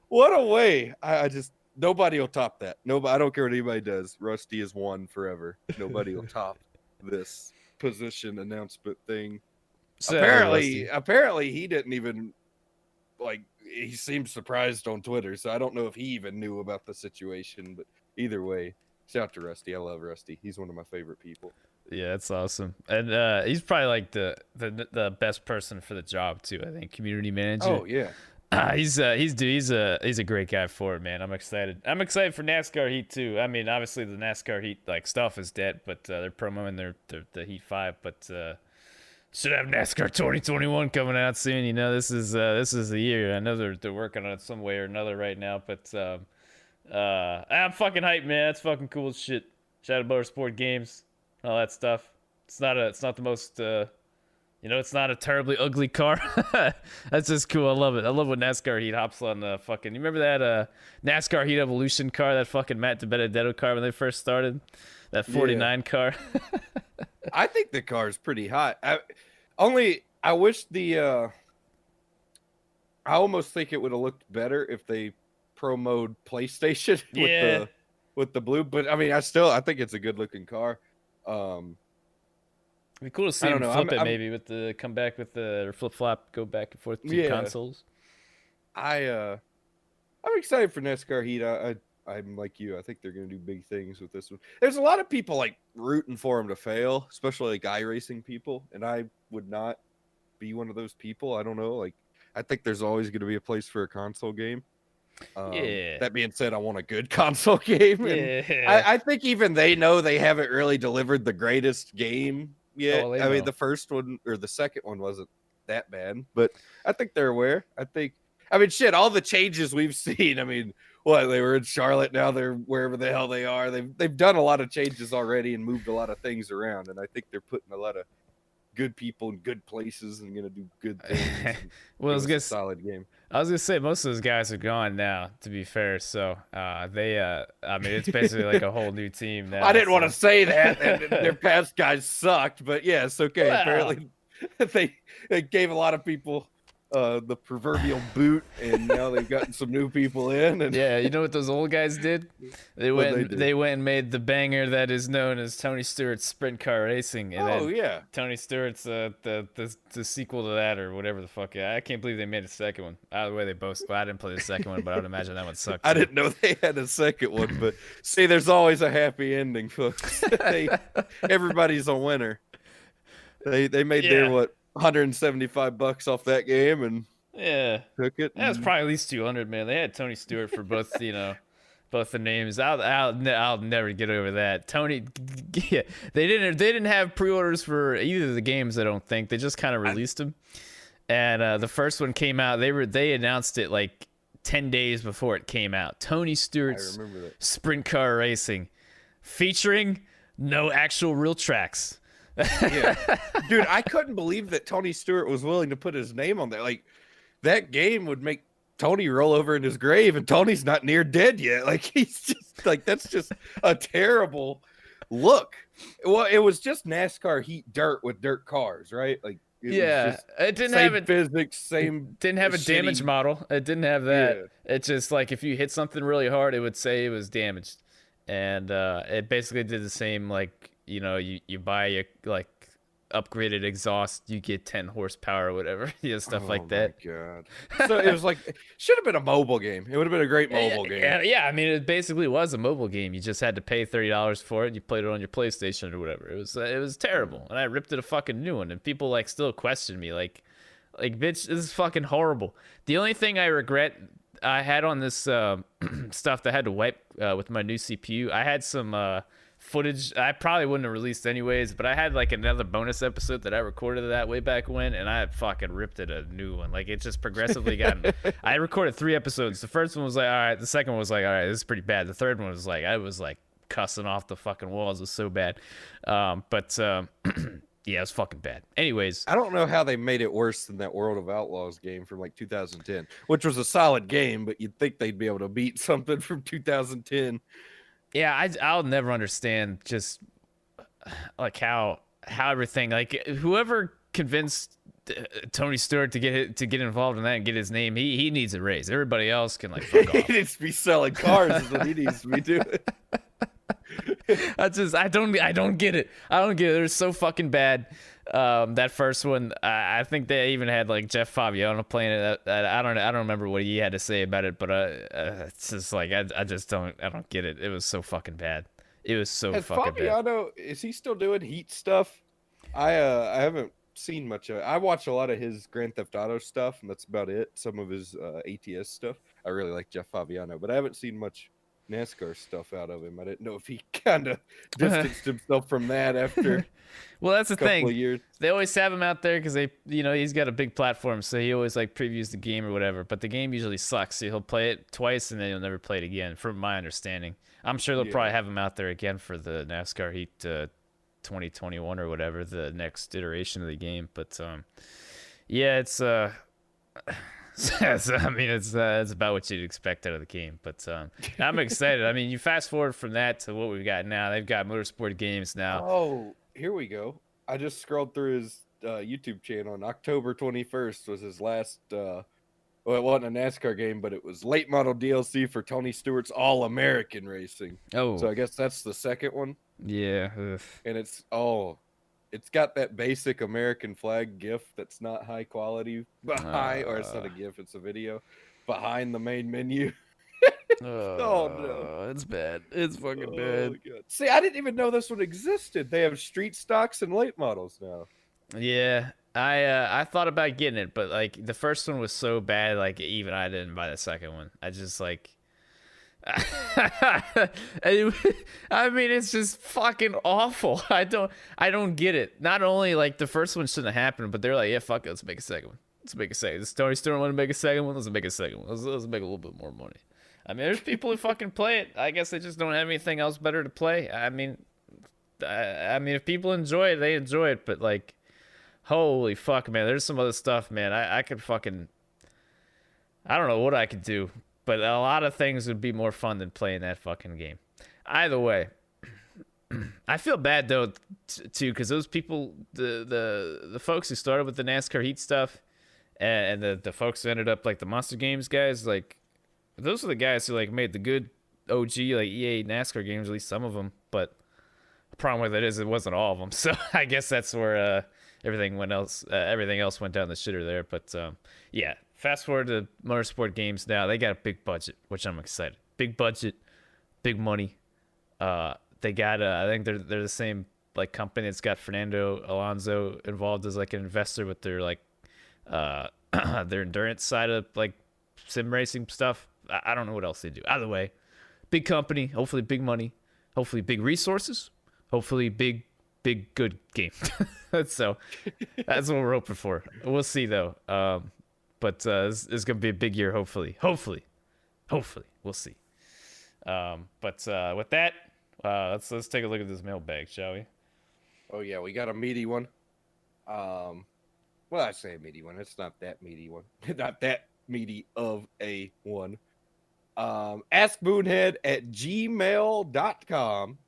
Speaker 3: what a way! I just nobody will top that. Nobody. I don't care what anybody does. Rusty is one forever. Nobody will top this position announcement thing.
Speaker 2: So,
Speaker 3: Apparently, he didn't even like. He seemed surprised on Twitter, so I don't know if he even knew about the situation. But either way, shout out to Rusty. I love Rusty. He's one of my favorite people.
Speaker 2: Yeah, that's awesome, and he's probably like the best person for the job too. I think community manager.
Speaker 3: Oh yeah.
Speaker 2: He's a great guy for it, man. I'm excited. I'm excited for NASCAR Heat too. I mean, obviously the NASCAR Heat like stuff is dead, but they're promoting the Heat 5. But should have NASCAR 2021 coming out soon. This is the year. I know they're working on it some way or another right now, but I'm fucking hyped, man. That's fucking cool as shit. Shadow Motorsport games, all that stuff. It's not the most. It's not a terribly ugly car. That's just cool. I love it. I love when NASCAR Heat hops on the fucking. You remember that NASCAR Heat Evolution car, that fucking Matt DiBenedetto car when they first started? That 49 car.
Speaker 3: I think the car is pretty hot. I wish I almost think it would have looked better if they promoted PlayStation with the blue. But I mean, I think it's a good looking car.
Speaker 2: It'd be cool to see him flip it maybe with the come back with the flip flop, go back and forth between consoles.
Speaker 3: I'm excited for NASCAR Heat. I'm like you. I think they're going to do big things with this one. There's a lot of people like rooting for them to fail, especially like iRacing people, and I would not be one of those people. I don't know. Like, I think there's always going to be a place for a console game. That being said, I want a good console game. And I think even they know they haven't really delivered the greatest game yet.
Speaker 2: Oh,
Speaker 3: I mean, the first one or the second one wasn't that bad, but I think they're aware. Shit, all the changes we've seen. I mean, they were in Charlotte, now they're wherever the hell they are. They've done a lot of changes already and moved a lot of things around, and I think they're putting a lot of good people in good places and gonna do good things.
Speaker 2: Well,
Speaker 3: a solid game.
Speaker 2: I was gonna say most of those guys are gone now, to be fair. So it's basically like a whole new team now.
Speaker 3: I didn't want to say that. Their past guys sucked, but yes, okay. Well, apparently they gave a lot of people the proverbial boot, and now they've gotten some new people in. And
Speaker 2: yeah, you know what those old guys did? They went and made the banger that is known as Tony Stewart's Sprint Car Racing. And Tony Stewart's the sequel to that or whatever the fuck. I can't believe they made a second one. Either way, they both. Well, I didn't play the second one, but I would imagine that one sucked.
Speaker 3: I didn't know they had a second one, but see, there's always a happy ending, folks. Everybody's a winner. They made their $175 off that game and took it.
Speaker 2: That was probably at least 200, man. They had Tony Stewart for both, both the names. I'll never get over that. Tony, they didn't have pre-orders for either of the games. I don't think they just kind of released them. And the first one came out. They announced it like 10 days before it came out. Tony Stewart's
Speaker 3: I remember that.
Speaker 2: Sprint Car Racing, featuring no actual real tracks.
Speaker 3: Yeah. Dude, I couldn't believe that Tony Stewart was willing to put his name on there. Like, that game would make Tony roll over in his grave, and Tony's not near dead yet. Like, he's just like, that's just a terrible look. Well, it was just NASCAR heat dirt with dirt cars, right? Like, it was just
Speaker 2: it didn't
Speaker 3: same
Speaker 2: have
Speaker 3: physics, same
Speaker 2: didn't have a damage
Speaker 3: shitty-
Speaker 2: model. It didn't have that.
Speaker 3: Yeah.
Speaker 2: It's just like if you hit something really hard, it would say it was damaged, and it basically did the same. Like, you know, you buy a like upgraded exhaust, you get 10 horsepower or whatever, stuff like that.
Speaker 3: Oh my god! So it was like, should have been a mobile game. It would have been a great mobile game.
Speaker 2: Yeah. I mean, it basically was a mobile game. You just had to pay $30 for it. And you played it on your PlayStation or whatever. It was terrible, and I ripped it a fucking new one. And people like still question me, like, bitch, this is fucking horrible. The only thing I regret I had on this stuff that I had to wipe with my new CPU, I had some footage I probably wouldn't have released anyways, but I had like another bonus episode that I recorded that way back when, and I fucking ripped it a new one. Like, it just progressively got I recorded 3 episodes. The first one was like, all right. The second one was like, all right, this is pretty bad. The third one was like, I was like cussing off the fucking walls. It was so bad. Yeah, it was fucking bad. Anyways,
Speaker 3: I don't know how they made it worse than that World of Outlaws game from like 2010, which was a solid game, but you'd think they'd be able to beat something from 2010.
Speaker 2: yeah, I'll never understand just like how everything, like, whoever convinced Tony Stewart to get involved in that and get his name, he needs a raise. Everybody else can like fuck
Speaker 3: He
Speaker 2: off.
Speaker 3: needs to be selling cars is what he needs to be doing.
Speaker 2: I don't get it. I don't get it. They're so fucking bad. That first one, I think they even had like Jeff Fabiano playing it. I don't remember what he had to say about it, but it's just like I just don't get it. It was so fucking bad. It was so
Speaker 3: Has
Speaker 2: fucking bad.
Speaker 3: Fabiano, is he still doing Heat stuff? I haven't seen much of it. I watch a lot of his Grand Theft Auto stuff, and that's about it. Some of his ATS stuff. I really like Jeff Fabiano, but I haven't seen much NASCAR stuff out of him. I didn't know if he kind of distanced himself from that after
Speaker 2: Well, that's the
Speaker 3: a couple
Speaker 2: thing.
Speaker 3: of years.
Speaker 2: They always have him out there because he's got a big platform, so he always like previews the game or whatever. But the game usually sucks, so he'll play it twice and then he'll never play it again, from my understanding. I'm sure they'll probably have him out there again for the NASCAR Heat 2021 or whatever, the next iteration of the game. But yeah, it's I mean, it's about what you'd expect out of the game. But I'm excited. I mean, you fast forward from that to what we've got now. They've got motorsport games now.
Speaker 3: Oh, here we go. I just scrolled through his YouTube channel, and October 21st was his last. Well, it wasn't a NASCAR game, but it was late model DLC for Tony Stewart's All American Racing.
Speaker 2: Oh,
Speaker 3: So I guess that's the second one,
Speaker 2: yeah. Ugh.
Speaker 3: and it's got that basic American flag GIF that's not high quality behind, or it's not a GIF, it's a video behind the main menu. Oh, no.
Speaker 2: It's bad. It's fucking
Speaker 3: Oh,
Speaker 2: bad.
Speaker 3: God. See, I didn't even know this one existed. They have street stocks and late models now.
Speaker 2: Yeah, I thought about getting it, but like the first one was so bad, like even I didn't buy the second one. I just like, I mean, it's just fucking awful. I don't get it. Not only like the first one shouldn't have happened, but they're like, yeah, fuck it, let's make a second one. Let's make a second. This Tony Stewart want to make a second one. Let's make a second one. Let's make a little bit more money. I mean, there's people who fucking play it. I guess they just don't have anything else better to play. I mean, if people enjoy it, they enjoy it. But like, holy fuck, man, there's some other stuff, man. I could fucking, I don't know what I could do, but a lot of things would be more fun than playing that fucking game. Either way, I feel bad though too, because those people, the folks who started with the NASCAR Heat stuff, and the folks who ended up like the Monster Games guys, like those are the guys who like made the good OG like EA NASCAR games, at least some of them. But the problem with it is it wasn't all of them. So I guess that's where everything else went down the shitter there. But yeah, fast forward to motorsport games now. They got a big budget, which I'm excited. Big budget, big money. They got I think they're the same like company that's got Fernando Alonso involved as like an investor with their like their endurance side of like sim racing stuff. I don't know what else they do. Either way, big company, hopefully big money, hopefully big resources, hopefully big good game. So that's what we're hoping for. We'll see though. But this is gonna be a big year, hopefully. Hopefully, we'll see. But with that, let's take a look at this mailbag, shall we?
Speaker 3: Oh yeah, we got a meaty one. Well, I say a meaty one. It's not that meaty one. Not that meaty of a one. askmoonhead@gmail.com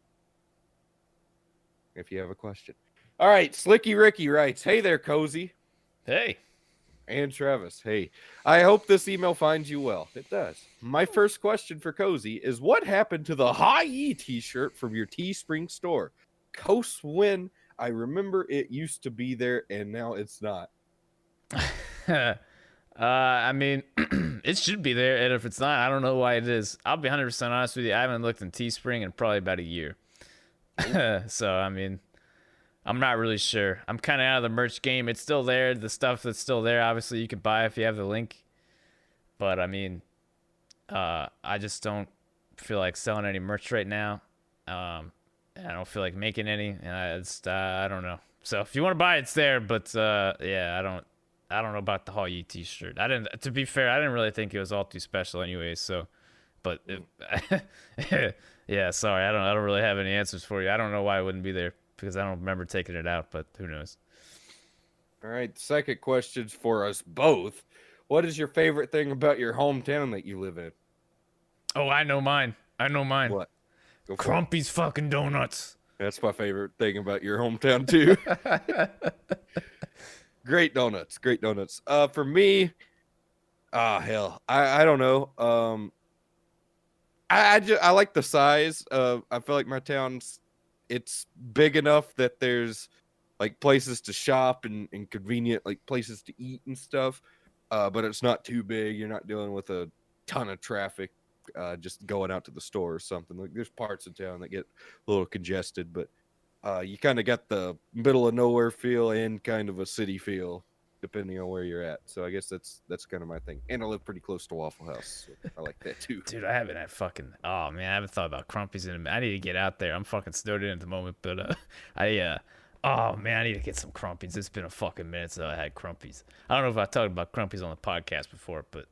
Speaker 3: if you have a question. All right, Slicky Ricky writes, "Hey there, Cozy
Speaker 2: Hey.
Speaker 3: and Travis. Hey, I hope this email finds you well. It does. My first question for Cozy is, what happened to the Hawaii t-shirt from your Teespring store? Coast Wind. I remember it used to be there, and now it's not."
Speaker 2: I mean, it should be there, and if it's not, I don't know why it is. I'll be 100% honest with you. I haven't looked in Teespring in probably about a year. So, I mean, I'm not really sure. I'm kind of out of the merch game. It's still there. The stuff that's still there, obviously, you can buy if you have the link. But, I mean, I just don't feel like selling any merch right now. I don't feel like making any, and I don't know. So if you want to buy it, it's there. But yeah, I don't know about the Hawaii t-shirt. To be fair, I didn't really think it was all too special, anyways. So, but yeah, sorry, I don't really have any answers for you. I don't know why it wouldn't be there because I don't remember taking it out. But who knows?
Speaker 3: All right, second question's for us both. What is your favorite thing about your hometown that you live in?
Speaker 2: Oh, I know mine.
Speaker 3: What? Go for it.
Speaker 2: Crumpy's fucking donuts.
Speaker 3: That's my favorite thing about your hometown too. Great donuts, great donuts. For me, hell, I don't know. I like the size. I feel like my it's big enough that there's like places to shop and convenient like places to eat and stuff. But it's not too big. You're not dealing with a ton of traffic. Just going out to the store or something. Like there's parts of town that get a little congested, but you kind of got the middle of nowhere feel and kind of a city feel, depending on where you're at. So I guess that's kind of my thing. And I live pretty close to Waffle House, so I like that too.
Speaker 2: Dude, I haven't had fucking. Oh man, I haven't thought about Crumpy's in a minute. I need to get out there. I'm fucking snowed in at the moment, but oh man, I need to get some Crumpy's. It's been a fucking minute since I had Crumpy's. I don't know if I talked about Crumpy's on the podcast before, but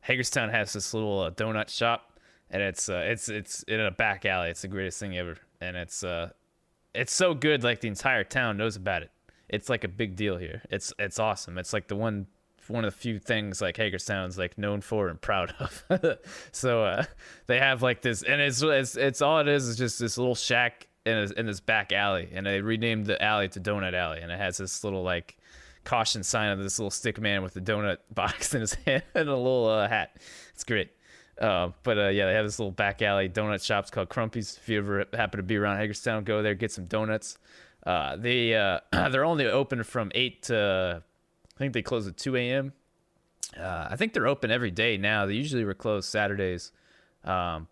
Speaker 2: Hagerstown has this little donut shop, and it's in a back alley. It's the greatest thing ever, and it's so good. Like the entire town knows about it. It's like a big deal here. It's awesome. It's like one of the few things like Hagerstown's like known for and proud of. So they have like this, and it's all it is just this little shack in this back alley, and they renamed the alley to Donut Alley, and it has this little like caution sign of this little stick man with a donut box in his hand and a little hat. It's great. Yeah, they have this little back alley donut shops called Crumpy's. If you ever happen to be around Hagerstown, go there, get some donuts. They're only open from 8 to, I think they close at 2 a.m. I think they're open every day now. They usually were closed Saturdays.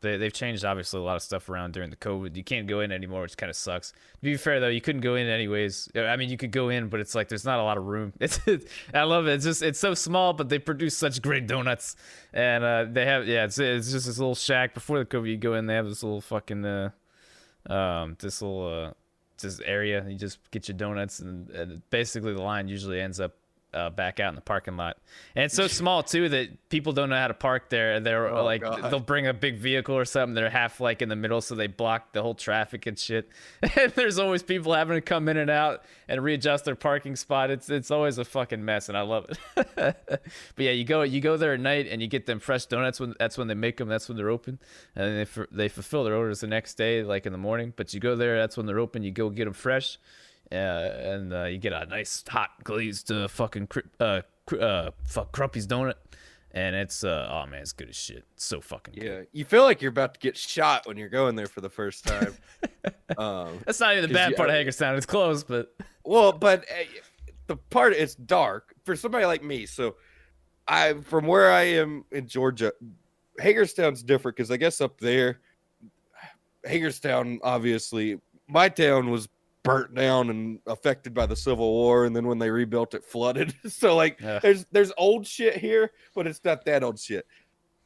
Speaker 2: They've changed obviously a lot of stuff around during the COVID. You can't go in anymore, which kind of sucks. To be fair though, you couldn't go in anyways. I mean, you could go in, but it's like there's not a lot of room. I love it. It's so small, but they produce such great donuts. And they have it's just this little shack. Before the COVID, you go in, they have this little fucking this area. You just get your donuts, and basically the line usually ends up back out in the parking lot. And it's so small too that people don't know how to park there. They're they'll bring a big vehicle or something. They're half like in the middle, so they block the whole traffic and shit. And there's always people having to come in and out and readjust their parking spot. It's always a fucking mess, and I love it. But yeah, you go there at night and you get them fresh donuts. That's when they make them. That's when they're open, and they fulfill their orders the next day, like in the morning. But you go there, that's when they're open. You go get them fresh. And you get a nice hot glazed fucking Crumpy's donut, and it's oh man, it's good as shit. It's so fucking good.
Speaker 3: Yeah, you feel like you're about to get shot when you're going there for the first time.
Speaker 2: That's not even the bad part of Hagerstown. It's close, but
Speaker 3: the part it's dark for somebody like me. So from where I am in Georgia, Hagerstown's different because I guess up there, Hagerstown obviously, my town was burnt down and affected by the Civil War, and then when they rebuilt it, flooded. So like there's old shit here, but it's not that old shit.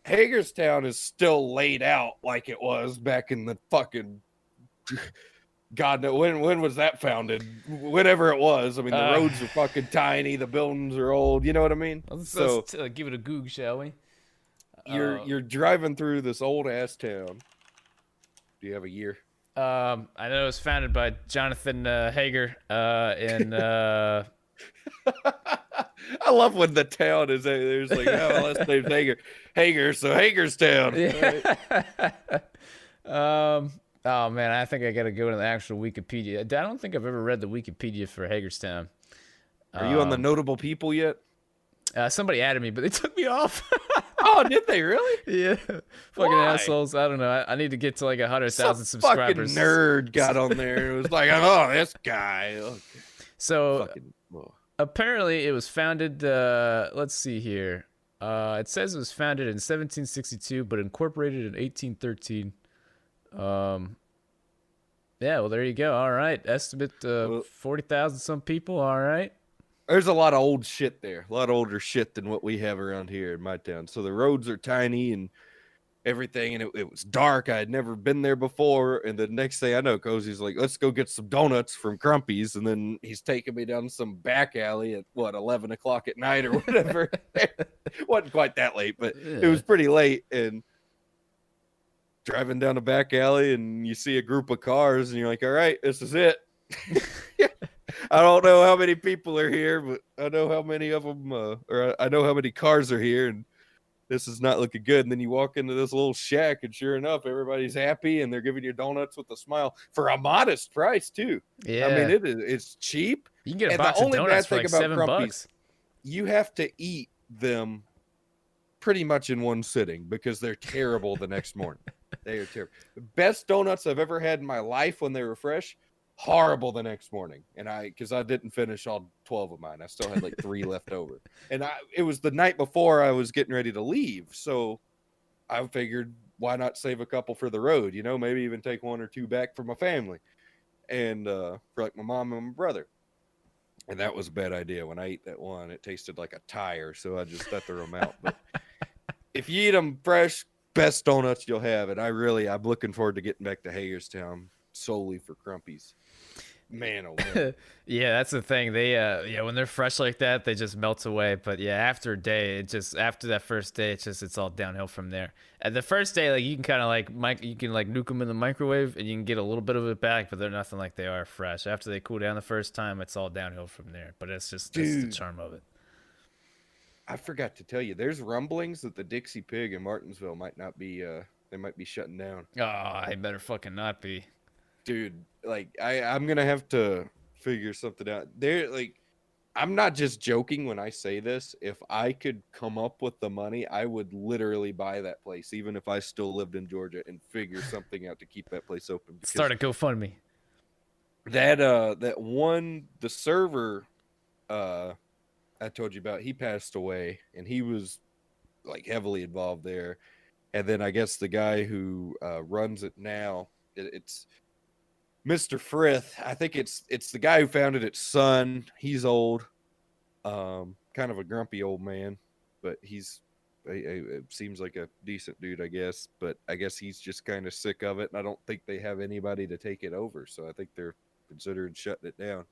Speaker 3: Hagerstown is still laid out like it was back in the fucking God knows when was that founded? Whenever it was. I mean, the roads are fucking tiny, the buildings are old. You know what I mean?
Speaker 2: Let's give it a goog, shall we?
Speaker 3: you're driving through this old ass town. Do you have a year?
Speaker 2: I know it was founded by Jonathan Hager in
Speaker 3: I love when the town is there's like, oh, last name's Hager, so Hagerstown.
Speaker 2: Yeah. Oh man, I think I gotta go to the actual Wikipedia. I don't think I've ever read the Wikipedia for Hagerstown.
Speaker 3: Are you on the notable people yet?
Speaker 2: Somebody added me, but they took me off.
Speaker 3: Oh, did they really?
Speaker 2: Yeah, fucking
Speaker 3: Why?
Speaker 2: assholes. I don't know. I need to get to like 100,000
Speaker 3: Some
Speaker 2: subscribers.
Speaker 3: fucking nerd got on there. It was like, oh, this guy. Okay.
Speaker 2: So
Speaker 3: Fucking, oh.
Speaker 2: apparently, it was founded. Let's see here. It says it was founded in 1762, but incorporated in 1813. Yeah. Well, there you go. All right. Estimate 40,000 some people. All right.
Speaker 3: There's a lot of old shit there. A lot older shit than what we have around here in my town. So the roads are tiny and everything, and it was dark. I had never been there before. And the next thing I know, Cozy's like, let's go get some donuts from Crumpy's. And then he's taking me down some back alley at 11 o'clock at night or whatever. Wasn't quite that late, but it was pretty late. And driving down a back alley, and you see a group of cars, and you're like, all right, this is it. I don't know how many people are here, but I know how many of them, or I know how many cars are here, and this is not looking good. And then you walk into this little shack, and sure enough, everybody's happy, and they're giving you donuts with a smile for a modest price too.
Speaker 2: Yeah.
Speaker 3: I mean, it's cheap.
Speaker 2: You can get a
Speaker 3: And
Speaker 2: box
Speaker 3: the
Speaker 2: of
Speaker 3: only
Speaker 2: donuts
Speaker 3: bad
Speaker 2: for
Speaker 3: thing
Speaker 2: like
Speaker 3: about
Speaker 2: $7.
Speaker 3: Crumpy's, you have to eat them pretty much in one sitting because they're terrible the next morning. They are terrible. The best donuts I've ever had in my life when they were fresh. Horrible the next morning, and because I didn't finish all 12 of mine, I still had like 3 left over, and it was the night before I was getting ready to leave, so I figured why not save a couple for the road, maybe even take 1 or 2 back for my family, and for like my mom and my brother. And that was a bad idea. When I ate that one, it tasted like a tire, so I just threw them out. But if you eat them fresh, best donuts you'll have, and I'm looking forward to getting back to Hagerstown solely for Crumpy's. Man, oh man.
Speaker 2: Yeah, that's the thing. They when they're fresh like that, they just melt away. But yeah, after a day, after that first day, it's all downhill from there. At the first day, like you can kind of you can nuke them in the microwave and you can get a little bit of it back, but they're nothing like they are fresh. After they cool down the first time, it's all downhill from there. But that's the charm of it.
Speaker 3: I forgot to tell you, there's rumblings that the Dixie Pig in Martinsville might not be they might be shutting down.
Speaker 2: Oh, I better fucking not be.
Speaker 3: Dude, like I'm gonna have to figure something out. I'm not just joking when I say this. If I could come up with the money, I would literally buy that place, even if I still lived in Georgia, and figure something out to keep that place open.
Speaker 2: Start a GoFundMe.
Speaker 3: The server I told you about, he passed away, and he was like heavily involved there. And then I guess the guy who runs it now, it's Mr. Frith. I think it's the guy who founded it. Son, he's old, kind of a grumpy old man, but it seems like a decent dude, I guess. But I guess he's just kind of sick of it, and I don't think they have anybody to take it over. So I think they're considering shutting it down.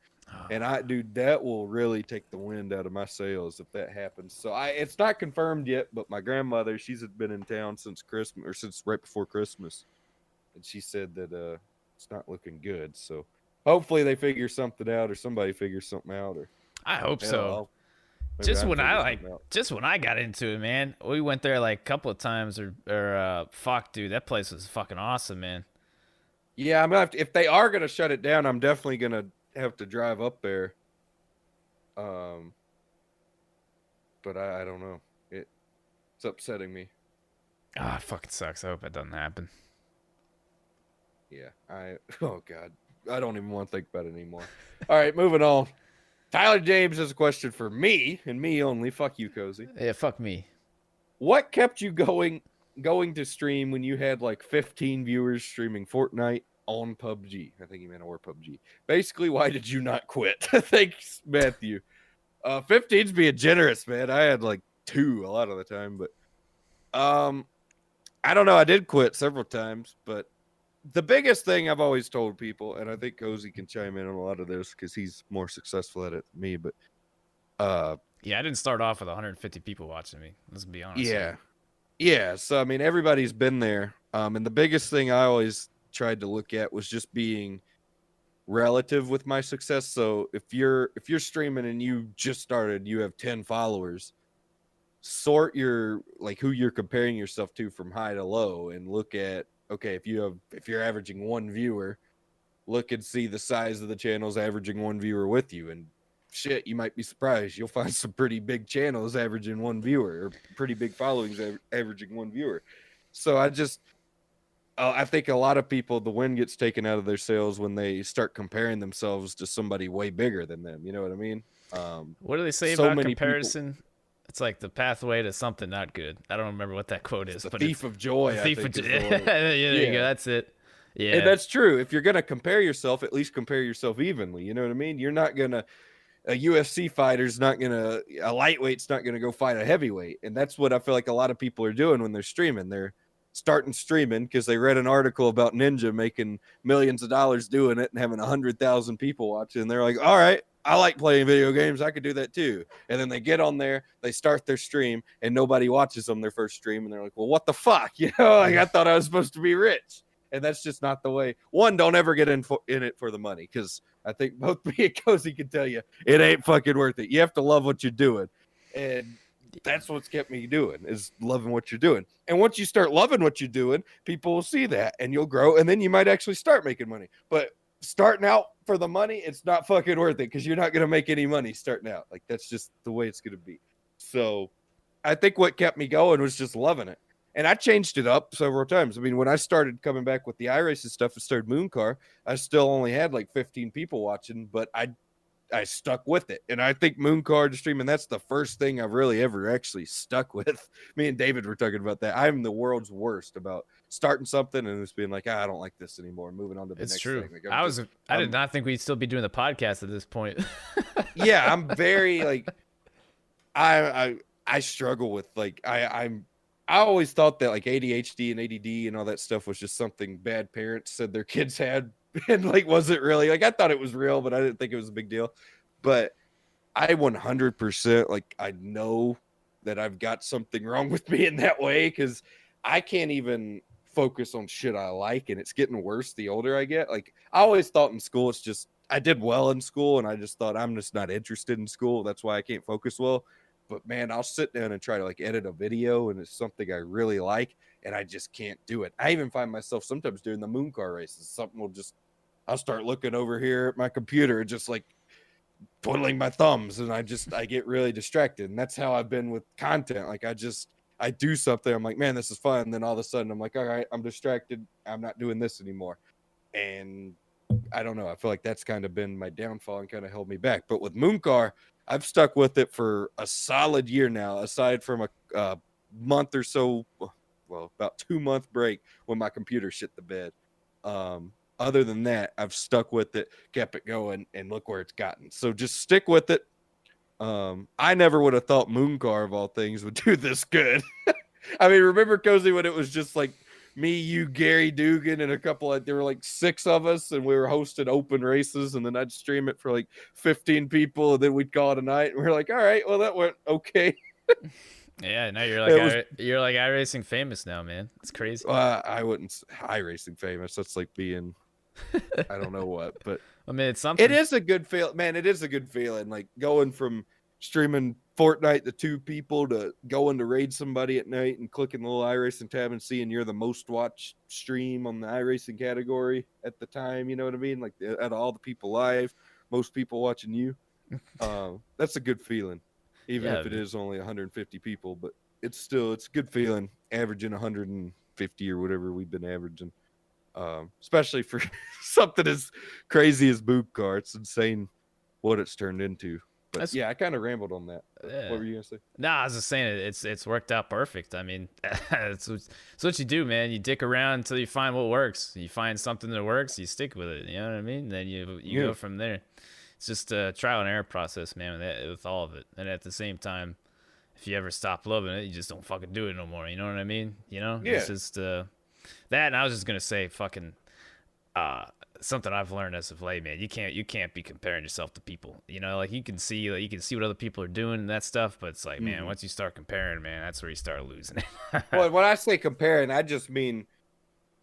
Speaker 3: And that will really take the wind out of my sails if that happens. So it's not confirmed yet, but my grandmother, she's been in town since Christmas, or since right before Christmas, and she said that it's not looking good. So hopefully they figure something out, or somebody figures something out, or
Speaker 2: I hope so. Just when I got into it, man, we went there like a couple of times, or fuck, dude, that place was fucking awesome, man.
Speaker 3: Yeah, I'm gonna have to, if they are gonna shut it down, I'm definitely gonna have to drive up there. But I don't know. It's upsetting me.
Speaker 2: Ah, it fucking sucks. I hope it doesn't happen.
Speaker 3: Yeah, oh God, I don't even want to think about it anymore. All right, moving on. Tyler James has a question for me, and me only. Fuck you, Cozy.
Speaker 2: Yeah, fuck me.
Speaker 3: What kept you going to stream when you had like 15 viewers streaming Fortnite on PUBG? I think he meant or PUBG. Basically, why did you not quit? Thanks, Matthew. 15's being generous, man. I had like 2 a lot of the time, but I don't know. I did quit several times, but the biggest thing I've always told people, and I think Cozy can chime in on a lot of this because he's more successful at it than me, but
Speaker 2: yeah, I didn't start off with 150 people watching me. Let's be honest.
Speaker 3: Yeah. Yeah, so I mean everybody's been there. And the biggest thing I always tried to look at was just being relative with my success. So if you're streaming and you just started, you have 10 followers, sort your like who you're comparing yourself to from high to low and look at okay, if you're averaging one viewer, look and see the size of the channels averaging one viewer with you, and shit, you might be surprised. You'll find some pretty big channels averaging one viewer or pretty big followings averaging one viewer. So I think a lot of people, the wind gets taken out of their sails when they start comparing themselves to somebody way bigger than them. You know what I mean?
Speaker 2: What do they say
Speaker 3: So
Speaker 2: about
Speaker 3: many people.
Speaker 2: comparison? It's like the pathway to something not good. I don't remember what that quote is,
Speaker 3: The
Speaker 2: but
Speaker 3: thief of joy.
Speaker 2: the
Speaker 3: I
Speaker 2: thief
Speaker 3: think
Speaker 2: of
Speaker 3: is
Speaker 2: joy.
Speaker 3: the one.
Speaker 2: There you go.
Speaker 3: Yeah.
Speaker 2: That's it. Yeah,
Speaker 3: And that's true. If you're gonna compare yourself, at least compare yourself evenly. You know what I mean? You're not gonna a UFC fighter's not gonna a lightweight's not gonna go fight a heavyweight, and that's what I feel like a lot of people are doing when they're streaming. They're starting streaming because they read an article about Ninja making millions of dollars doing it and having 100,000 people watching. And they're like, all right, I like playing video games. I could do that too. And then they get on there, they start their stream, and nobody watches them their first stream. And they're like, well, what the fuck? You know, like I thought I was supposed to be rich. And that's just not the way. One, don't ever get in it for the money, because I think both me and Cozy can tell you it ain't fucking worth it. You have to love what you're doing. And that's what's kept me doing, is loving what you're doing. And once you start loving what you're doing, people will see that and you'll grow, and then you might actually start making money. But starting out for the money, it's not fucking worth it, because you're not going to make any money starting out. Like, that's just the way it's going to be. So I think what kept me going was just loving it. And I changed it up several times. I mean, when I started coming back with the iRacing stuff and started Mooncar, I still only had like 15 people watching, but I stuck with it. And I think Mooncar streaming, that's the first thing I've really ever actually stuck with. Me and David were talking about that. I'm the world's worst about starting something and just being like, I don't like this anymore, and moving on to the
Speaker 2: it's
Speaker 3: next
Speaker 2: true.
Speaker 3: thing. Like,
Speaker 2: I did not think we'd still be doing the podcast at this point.
Speaker 3: Yeah, I'm very like I struggle with like I always thought that like ADHD and ADD and all that stuff was just something bad parents said their kids had, and like wasn't really, like I thought it was real, but I didn't think it was a big deal. But I 100% like I know that I've got something wrong with me in that way, because I can't even focus on shit I like, and it's getting worse the older I get. Like I always thought in school, it's just I did well in school, and I just thought I'm just not interested in school. That's why I can't focus well. But man, I'll sit down and try to like edit a video, and it's something I really like, and I just can't do it. I even find myself sometimes doing the moon car races. Something will just I'll start looking over here at my computer and just like twiddling my thumbs, and I get really distracted. And that's how I've been with content. Like I do something, I'm like, man, this is fun. And then all of a sudden I'm like, all right, I'm distracted. I'm not doing this anymore. And I don't know. I feel like that's kind of been my downfall and kind of held me back. But with Mooncar, I've stuck with it for a solid year now, aside from a month or so, well, about 2 month break when my computer shit the bed. Other than that, I've stuck with it, kept it going, and look where it's gotten. So just stick with it. I never would have thought Mooncar of all things would do this good. I mean, remember Cozy when it was just like me, you, Gary Dugan, and a couple of, there were like 6 of us, and we were hosting open races, and then I'd stream it for like 15 people, and then we'd call it a night. And we're like, all right, well, that went okay.
Speaker 2: Yeah, now you're like iRacing famous now, man. It's crazy.
Speaker 3: I wouldn't iRacing famous. That's like being, I don't know what, but
Speaker 2: I mean, it's something.
Speaker 3: it is a good feel, man. It is a good feeling, like going from streaming Fortnite to 2 people to going to raid somebody at night and clicking the little iRacing tab and seeing you're the most watched stream on the iRacing category at the time. You know what I mean? Like out of all the people live, most people watching you. That's a good feeling, even if it is only 150 people. But it's a good feeling, averaging 150 or whatever we've been averaging. Especially for something as crazy as boot car. It's insane what it's turned into. But yeah, I kind of rambled on that.
Speaker 2: Yeah.
Speaker 3: What were you gonna say?
Speaker 2: Nah, I was just saying it's worked out perfect. I mean, it's what you do, man. You dick around until you find what works. You find something that works, you stick with it. You know what I mean? Then you go from there. It's just a trial and error process, man, with all of it. And at the same time, if you ever stop loving it, you just don't fucking do it no more. You know what I mean? You know?
Speaker 3: Yeah.
Speaker 2: It's just that. And I was just gonna say, fucking, something I've learned as of late, man. You can't be comparing yourself to people. You know, like you can see what other people are doing and that stuff, but it's like, man, once you start comparing, man, that's where you start losing it.
Speaker 3: Well, when I say comparing, I just mean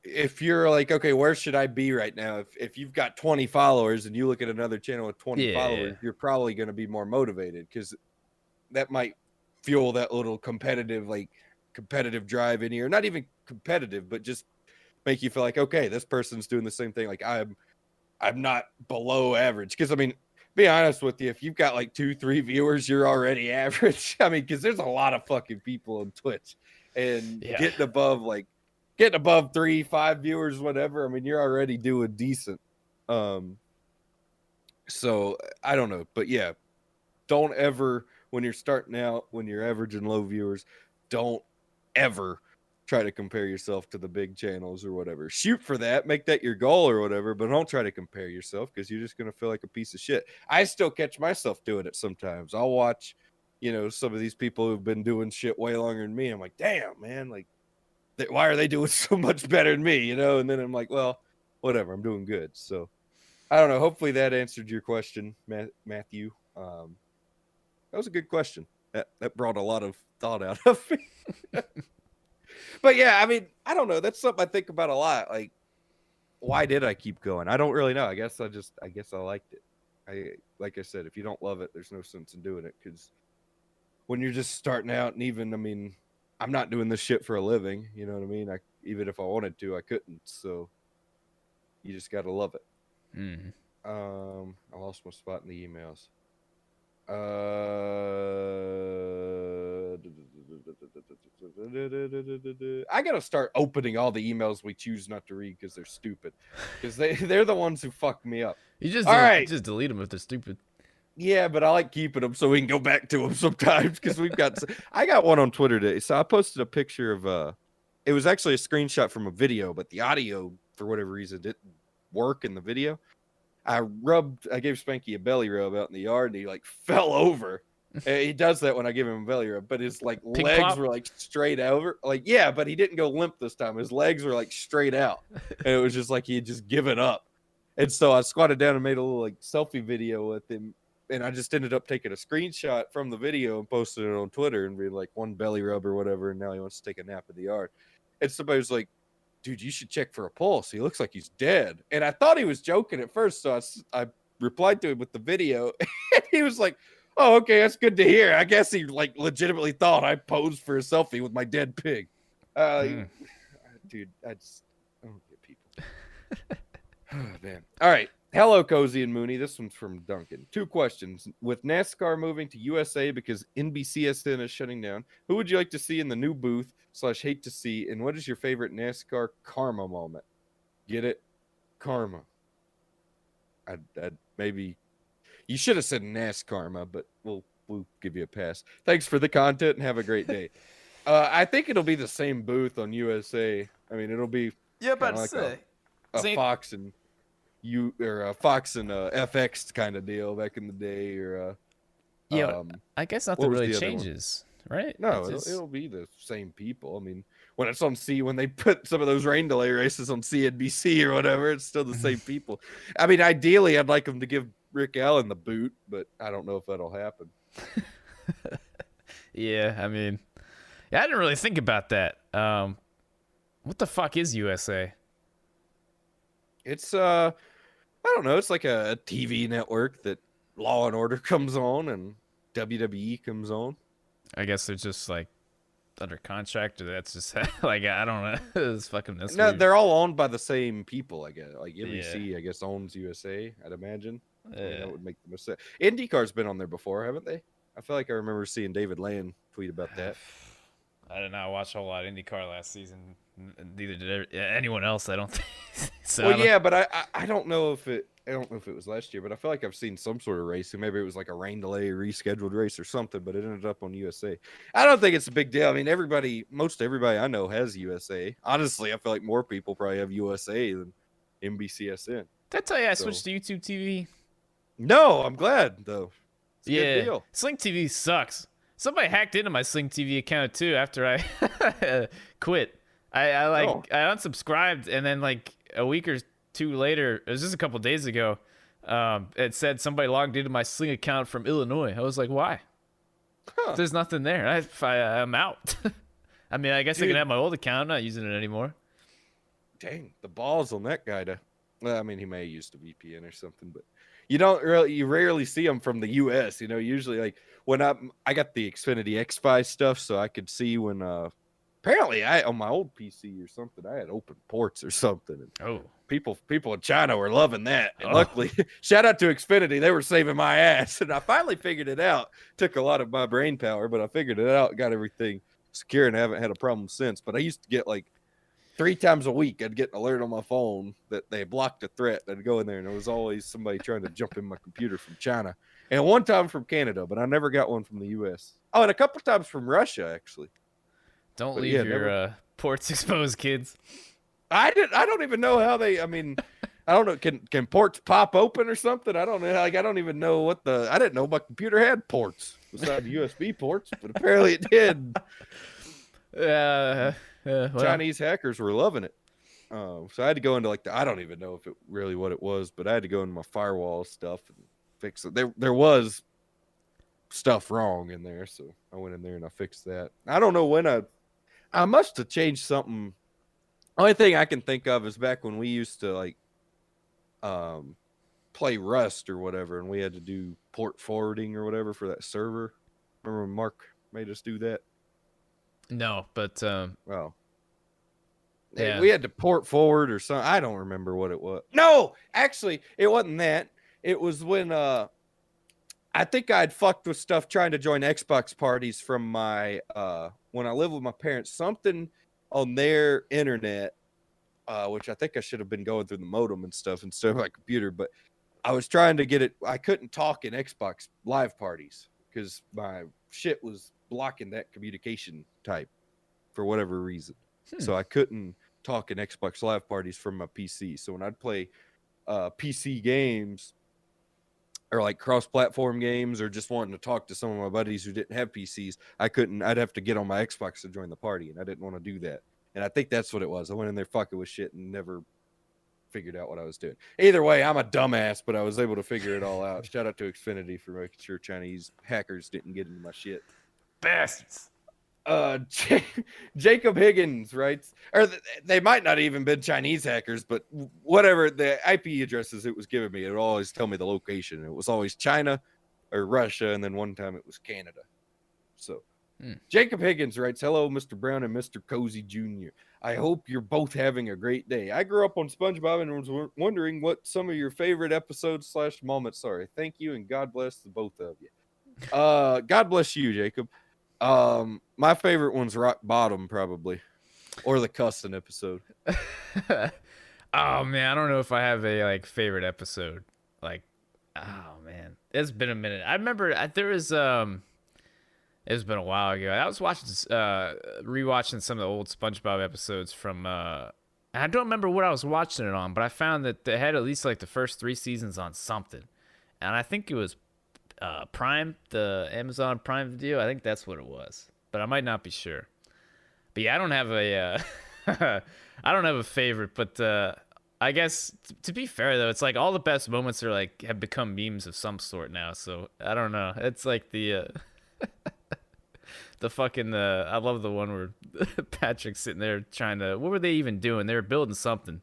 Speaker 3: if you're like, okay, where should I be right now? If you've got 20 followers and you look at another channel with 20 followers, you're probably going to be more motivated because that might fuel that little competitive drive in here. Not even competitive, but just make you feel like, okay, this person's doing the same thing. Like I'm not below average. Because I mean, be honest with you, if you've got like 2-3 viewers, you're already average. I mean, because there's a lot of fucking people on Twitch, and getting above 3-5 viewers, whatever. I mean, you're already doing decent. So I don't know, but yeah, don't ever, when you're starting out, when you're averaging low viewers, don't ever try to compare yourself to the big channels or whatever. Shoot for that, make that your goal or whatever, but don't try to compare yourself because you're just going to feel like a piece of shit. I still catch myself doing it sometimes. I'll watch, some of these people who've been doing shit way longer than me. I'm like, damn, man, like, why are they doing so much better than me, And then I'm like, well, whatever, I'm doing good. So I don't know. Hopefully that answered your question, Matthew. That was a good question. That brought a lot of thought out of me. But yeah, I mean, I don't know. That's something I think about a lot. Like, why did I keep going? I don't really know. I guess I liked it. Like I said, if you don't love it, there's no sense in doing it. Because when you're just starting out, and even, I mean, I'm not doing this shit for a living. You know what I mean? Even if I wanted to, I couldn't. So you just got to love it. I lost my spot in the emails. I gotta start opening all the emails we choose not to read because they're stupid. Because they're the ones who fuck me up.
Speaker 2: You just just delete them if they're stupid.
Speaker 3: Yeah, but I like keeping them so we can go back to them sometimes because I got one on Twitter today. So I posted a picture of it was actually a screenshot from a video, but the audio for whatever reason didn't work in the video. I gave Spanky a belly rub out in the yard, and he like fell over. He does that when I give him a belly rub, but his like legs were like straight over. Like, yeah, but he didn't go limp this time. His legs were like straight out. And it was just like he had just given up. And so I squatted down and made a little like selfie video with him. And I just ended up taking a screenshot from the video and posted it on Twitter and being like, one belly rub or whatever. And now he wants to take a nap in the yard. And somebody was like, dude, you should check for a pulse. He looks like he's dead. And I thought he was joking at first. So I replied to him with the video. And he was like, oh, okay, that's good to hear. I guess he like legitimately thought I posed for a selfie with my dead pig. Dude, I don't get people. Oh, man. All right. Hello, Cozy and Mooney. This one's from Duncan. 2 questions. With NASCAR moving to USA because NBCSN is shutting down, who would you like to see in the new booth / hate to see? And what is your favorite NASCAR karma moment? Get it? Karma. I'd maybe... You should have said NASCARma, but we'll give you a pass. Thanks for the content and have a great day. I think it'll be the same booth on USA. I mean, it'll be like a Fox and Fox and FX kind of deal back in the day, or
Speaker 2: I guess nothing really changes, right?
Speaker 3: No, it'll be the same people. I mean, when it's on when they put some of those rain delay races on CNBC or whatever, it's still the same people. I mean, ideally, I'd like them to give Rick Allen the boot, but I don't know if that'll happen.
Speaker 2: Yeah, I mean, I didn't really think about that. What the fuck is USA?
Speaker 3: It's I don't know. It's like a TV network that Law and Order comes on and WWE comes on.
Speaker 2: I guess they're just like under contract, or that's just like, I don't know. It's fucking this.
Speaker 3: No, they're all owned by the same people. I guess like NBC, I guess owns USA. I'd imagine. I mean, that would make the most sense. IndyCar's been on there before, haven't they? I feel like I remember seeing David Land tweet about that.
Speaker 2: I did not watch a whole lot of IndyCar last season. Neither did anyone else, I don't think. So
Speaker 3: well, yeah, but I don't know if it was last year, but I feel like I've seen some sort of race. Maybe it was like a rain delay, rescheduled race or something, but it ended up on USA. I don't think it's a big deal. I mean, most everybody I know has USA. Honestly, I feel like more people probably have USA than NBCSN.
Speaker 2: Did I tell you I switched to YouTube TV?
Speaker 3: No, I'm glad though. It's a good deal.
Speaker 2: Sling TV sucks. Somebody hacked into my Sling TV account too after I quit. I unsubscribed, and then like a week or 2 later, it was just a couple days ago. It said somebody logged into my Sling account from Illinois. I was like, why?
Speaker 3: Huh.
Speaker 2: There's nothing there. I'm out. I mean, I guess I
Speaker 3: Dude.
Speaker 2: can have my old account. I'm not using it anymore.
Speaker 3: Dang, the balls on that guy to. Well, I mean, he may have used a VPN or something, but you rarely see him from the U.S. Usually like when I got the Xfinity X5 stuff, so I could see when apparently I on my old PC or something I had open ports or something. And
Speaker 2: Oh,
Speaker 3: people in China were loving that, and
Speaker 2: Oh.
Speaker 3: luckily, shout out to Xfinity, they were saving my ass, and I finally figured it out. Took a lot of my brain power, but I figured it out, got everything secure, and haven't had a problem since. But I used to get like 3 times a week, I'd get an alert on my phone that they blocked a threat. I'd go in there, and there was always somebody trying to jump in my computer from China, and one time from Canada, but I never got one from the U.S. Oh, and a couple times from Russia, actually.
Speaker 2: don't
Speaker 3: But
Speaker 2: leave
Speaker 3: yeah,
Speaker 2: your ports exposed, kids.
Speaker 3: I don't even know how they. I mean, I don't know. Can ports pop open or something? I don't know. Like I don't even know what the. I didn't know my computer had ports besides USB ports, but apparently it did.
Speaker 2: Well,
Speaker 3: Chinese hackers were loving it. So I had to go into like I don't even know if it really what it was, but I had to go into my firewall stuff and fix it. There was stuff wrong in there, so I went in there and I fixed that. I don't know when I must have changed something. Only thing I can think of is back when we used to like play Rust or whatever, and we had to do port forwarding or whatever for that server. Remember when Mark made us do that?
Speaker 2: no, but
Speaker 3: Well,
Speaker 2: Yeah.
Speaker 3: we had to port forward or something. I don't remember what it was. No, actually, it wasn't that. It was when I think I'd fucked with stuff trying to join Xbox parties from my when I lived with my parents. Something on their internet, which I think I should have been going through the modem and stuff instead of my computer. But I was trying to get it. I couldn't talk in Xbox live parties because my shit was blocking that communication type for whatever reason. So I couldn't talk in Xbox live parties from my PC. So when I'd play PC games or like cross-platform games or just wanting to talk to some of my buddies who didn't have PCs, I'd have to get on my Xbox to join the party, and I didn't want to do that. And I think that's what it was. I went in there fucking with shit and never figured out what I was doing. Either way, I'm a dumbass, but I was able to figure it all out. Shout out to Xfinity for making sure Chinese hackers didn't get into my shit.
Speaker 2: bastards.
Speaker 3: Jacob Higgins writes, or they might not even been Chinese hackers, but whatever the IP addresses it was giving me, it would always tell me the location. It was always China or Russia, and then one time it was Canada. So Jacob Higgins writes, hello, Mr. Brown and Mr. Cozy Jr. I hope you're both having a great day. I grew up on SpongeBob and was wondering what some of your favorite episodes / moments are. Thank you, and God bless the both of you. God bless you, Jacob. My favorite one's Rock Bottom, probably, or the cussing episode.
Speaker 2: Oh man, I don't know if I have a like favorite episode. Like, oh man, it's been a minute. I remember there was it's been a while ago. I was watching rewatching some of the old SpongeBob episodes from and I don't remember what I was watching it on, but I found that they had at least like the first 3 seasons on something, and I think it was Prime, the Amazon Prime Video. I think that's what it was, but I might not be sure. But yeah, I don't have a I don't have a favorite, but I guess to be fair though, it's like all the best moments are like have become memes of some sort now. So I don't know. It's like the the fucking I love the one where Patrick's sitting there trying to, what were they even doing? They were building something,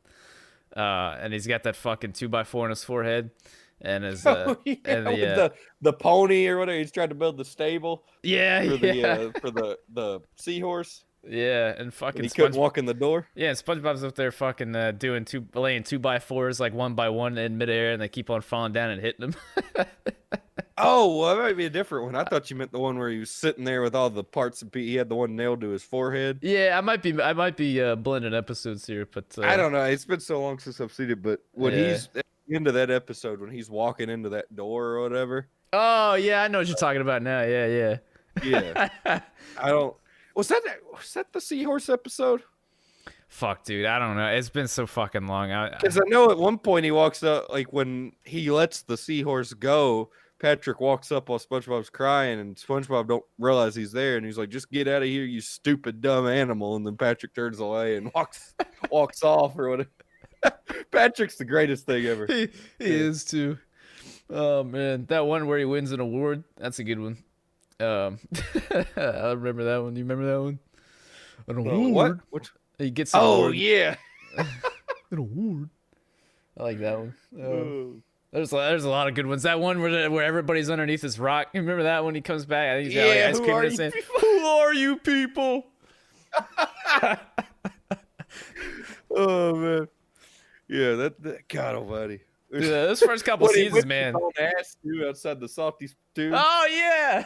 Speaker 2: and he's got that fucking 2x4 in his forehead. And his
Speaker 3: With the pony or whatever, he's trying to build the stable.
Speaker 2: Yeah,
Speaker 3: for
Speaker 2: yeah.
Speaker 3: the seahorse.
Speaker 2: Yeah, and fucking
Speaker 3: And he couldn't walk in the door.
Speaker 2: Yeah, and SpongeBob's up there fucking laying 2x4s like one by one in midair, and they keep on falling down and hitting them.
Speaker 3: Oh, well, that might be a different one. I thought you meant the one where he was sitting there with all the parts of he had the one nailed to his forehead.
Speaker 2: Yeah, I might be blending episodes here, but
Speaker 3: I don't know. It's been so long since I've seen it, but when he's at the end of that episode, when he's walking into that door or whatever.
Speaker 2: Oh yeah, I know what you're talking about now. Yeah.
Speaker 3: I don't. Was that the seahorse episode?
Speaker 2: Fuck, dude, I don't know. It's been so fucking long.
Speaker 3: Because I know at one point he walks up, like when he lets the seahorse go, Patrick walks up while SpongeBob's crying, and SpongeBob don't realize he's there, and he's like, "Just get out of here, you stupid dumb animal!" And then Patrick turns away and walks off or whatever. Patrick's the greatest thing ever.
Speaker 2: He is too. Oh man, that one where he wins an award, that's a good one. I remember that one. You remember that one? An
Speaker 3: What?
Speaker 2: award.
Speaker 3: Which?
Speaker 2: He gets an
Speaker 3: Oh
Speaker 2: award.
Speaker 3: yeah.
Speaker 2: An award. I like that one.
Speaker 3: Oh.
Speaker 2: There's a lot of good ones. That one where everybody's underneath this rock. You remember that when he comes back? I think he's got like
Speaker 3: Yeah,
Speaker 2: ice
Speaker 3: who
Speaker 2: cream
Speaker 3: are
Speaker 2: in his
Speaker 3: you
Speaker 2: hand.
Speaker 3: people?
Speaker 2: Who are you people?
Speaker 3: Oh man. Yeah, that God almighty.
Speaker 2: Dude, those first couple
Speaker 3: When he
Speaker 2: seasons,
Speaker 3: whipped
Speaker 2: man.
Speaker 3: his own ass too outside the salty tube.
Speaker 2: Oh yeah.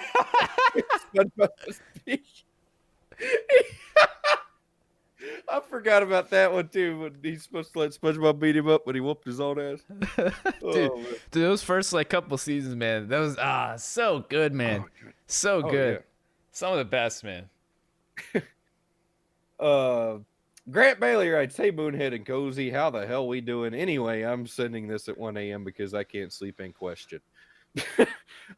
Speaker 3: I forgot about that one too. When he's supposed to let SpongeBob beat him up when he whooped his own ass.
Speaker 2: Dude,
Speaker 3: Man.
Speaker 2: those first like couple seasons, man. That was so good, man.
Speaker 3: Oh, God.
Speaker 2: So
Speaker 3: Oh,
Speaker 2: good.
Speaker 3: yeah.
Speaker 2: Some of the best, man.
Speaker 3: Grant Bailey writes, "Hey Moonhead and Cozy, how the hell we doing? Anyway, I'm sending this at 1 a.m. because I can't sleep in question.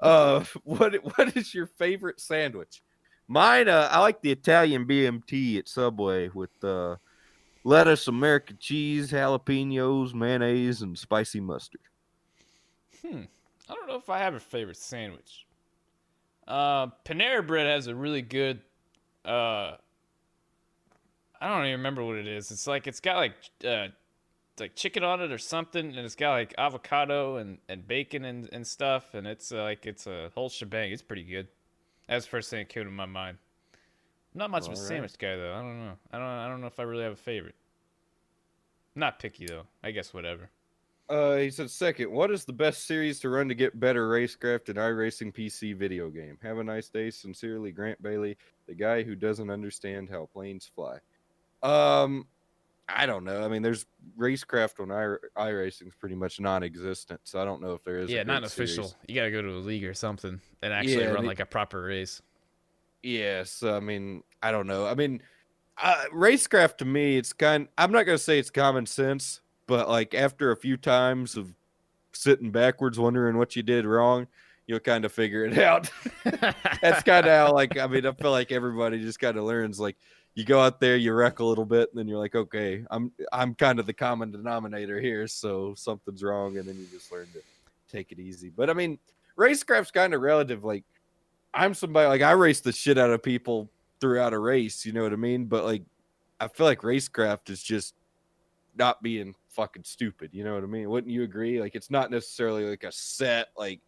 Speaker 3: What is your favorite sandwich? Mine, I like the Italian BMT at Subway with lettuce, American cheese, jalapenos, mayonnaise, and spicy mustard.
Speaker 2: I don't know if I have a favorite sandwich. Panera Bread has a really good I don't even remember what it is. It's got like chicken on it or something, and it's got like avocado and bacon and stuff, and it's it's a whole shebang. It's pretty good. That's the first thing that came to my mind. I'm not much of a sandwich guy though. I don't know. I don't know if I really have a favorite. I'm not picky though. I guess whatever.
Speaker 3: He said, second, what is the best series to run to get better racecraft and iRacing PC video game? Have a nice day. Sincerely, Grant Bailey, the guy who doesn't understand how planes fly. I don't know. I mean, there's racecraft on iRacing is pretty much non-existent, so I don't know if there is.
Speaker 2: Yeah,
Speaker 3: a
Speaker 2: not
Speaker 3: great
Speaker 2: official.
Speaker 3: series.
Speaker 2: You gotta go to a league or something and actually run like a proper race.
Speaker 3: Yes, I mean, I don't know. I mean, racecraft to me, I'm not gonna say it's common sense, but like after a few times of sitting backwards, wondering what you did wrong, you'll kind of figure it out. That's kind of how, like, I mean, I feel like everybody just kind of learns. Like, you go out there, you wreck a little bit, and then you're like, okay, I'm kind of the common denominator here, so something's wrong, and then you just learn to take it easy. But I mean, racecraft's kind of relative. Like, I'm somebody, like, I race the shit out of people throughout a race, you know what I mean? But like, I feel like racecraft is just not being fucking stupid, you know what I mean? Wouldn't you agree? Like, it's not necessarily like a set, like,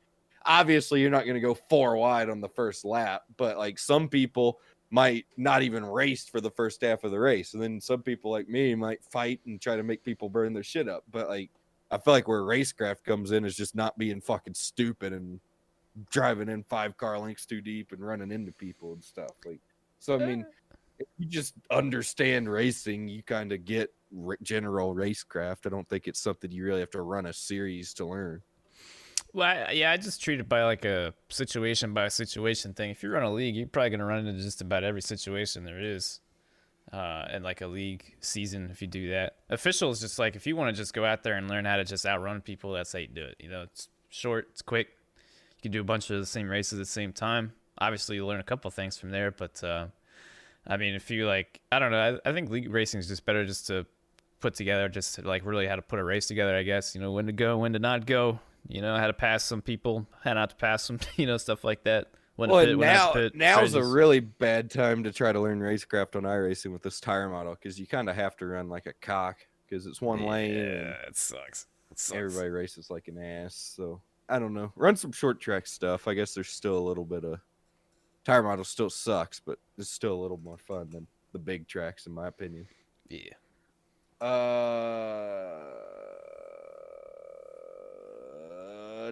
Speaker 3: obviously you're not going to go 4 wide on the first lap, but like some people might not even race for the first half of the race, and then some people like me might fight and try to make people burn their shit up. But like, I feel like where racecraft comes in is just not being fucking stupid and driving in 5 car lengths too deep and running into people and stuff. Like, so I mean, if you just understand racing, you kind of get general racecraft. I don't think it's something you really have to run a series to learn.
Speaker 2: Well, I just treat it by like a situation by situation thing. If you run a league, you're probably gonna run into just about every situation there is, in like a league season. If you do that, official is just like if you want to just go out there and learn how to just outrun people, that's how you do it. You know, it's short, it's quick. You can do a bunch of the same races at the same time. Obviously, you learn a couple things from there, but I mean, if you like, I don't know. I think league racing is just better just to put together, just to like really how to put a race together. I guess, you know, when to go, when to not go. You know, how to pass some people, how not to pass them, you know, stuff like that. When
Speaker 3: Well,
Speaker 2: to pit, when not to pit,
Speaker 3: now's a
Speaker 2: strategies.
Speaker 3: really bad time to try to learn racecraft on iRacing with this tire model, because you kind of have to run like a cock, because it's one lane.
Speaker 2: Yeah,
Speaker 3: And
Speaker 2: it sucks. It sucks.
Speaker 3: everybody races like an ass. So I don't know. Run some short track stuff. I guess there's still a little bit of tire model still sucks, but it's still a little more fun than the big tracks, in my opinion.
Speaker 2: Yeah.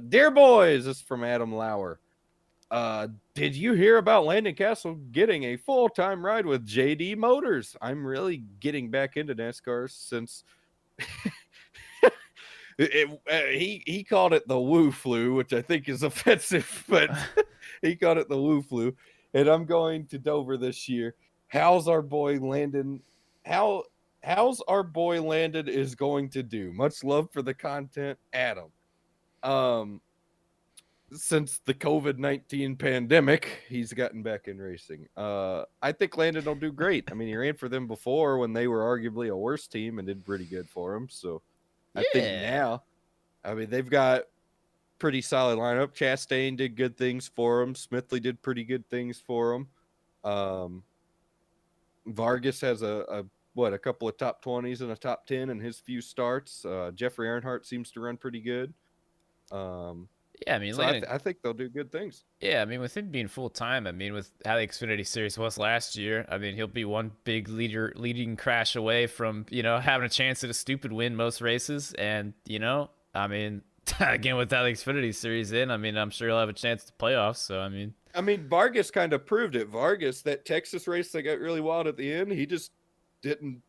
Speaker 3: Dear boys, this is from Adam Lauer. Did you hear about Landon Castle getting a full-time ride with JD Motors? I'm really getting back into NASCAR since he called it the woo flu, which I think is offensive, but he called it the woo flu. And I'm going to Dover this year. How's our boy Landon is going to do? Much love for the content, Adam. since the COVID-19 pandemic, he's gotten back in racing. I think Landon will do great. I mean, he ran for them before when they were arguably a worse team and did pretty good for him. So I think now, I mean, they've got pretty solid lineup. Chastain did good things for him. Smithley did pretty good things for him. Vargas has a couple of top 20s and a top 10 in his few starts. Jeffrey Earnhardt seems to run pretty good.
Speaker 2: Yeah, I mean,
Speaker 3: so I think they'll do good things.
Speaker 2: Yeah, I mean, with him being full time, I mean, with how the Xfinity Series was last year, I mean, he'll be one big leading crash away from having a chance at a stupid win most races, and I mean, again with that Xfinity Series I mean, I'm sure he'll have a chance at the playoffs. So I mean,
Speaker 3: Vargas kind of proved it. Vargas, that Texas race that got really wild at the end, he just didn't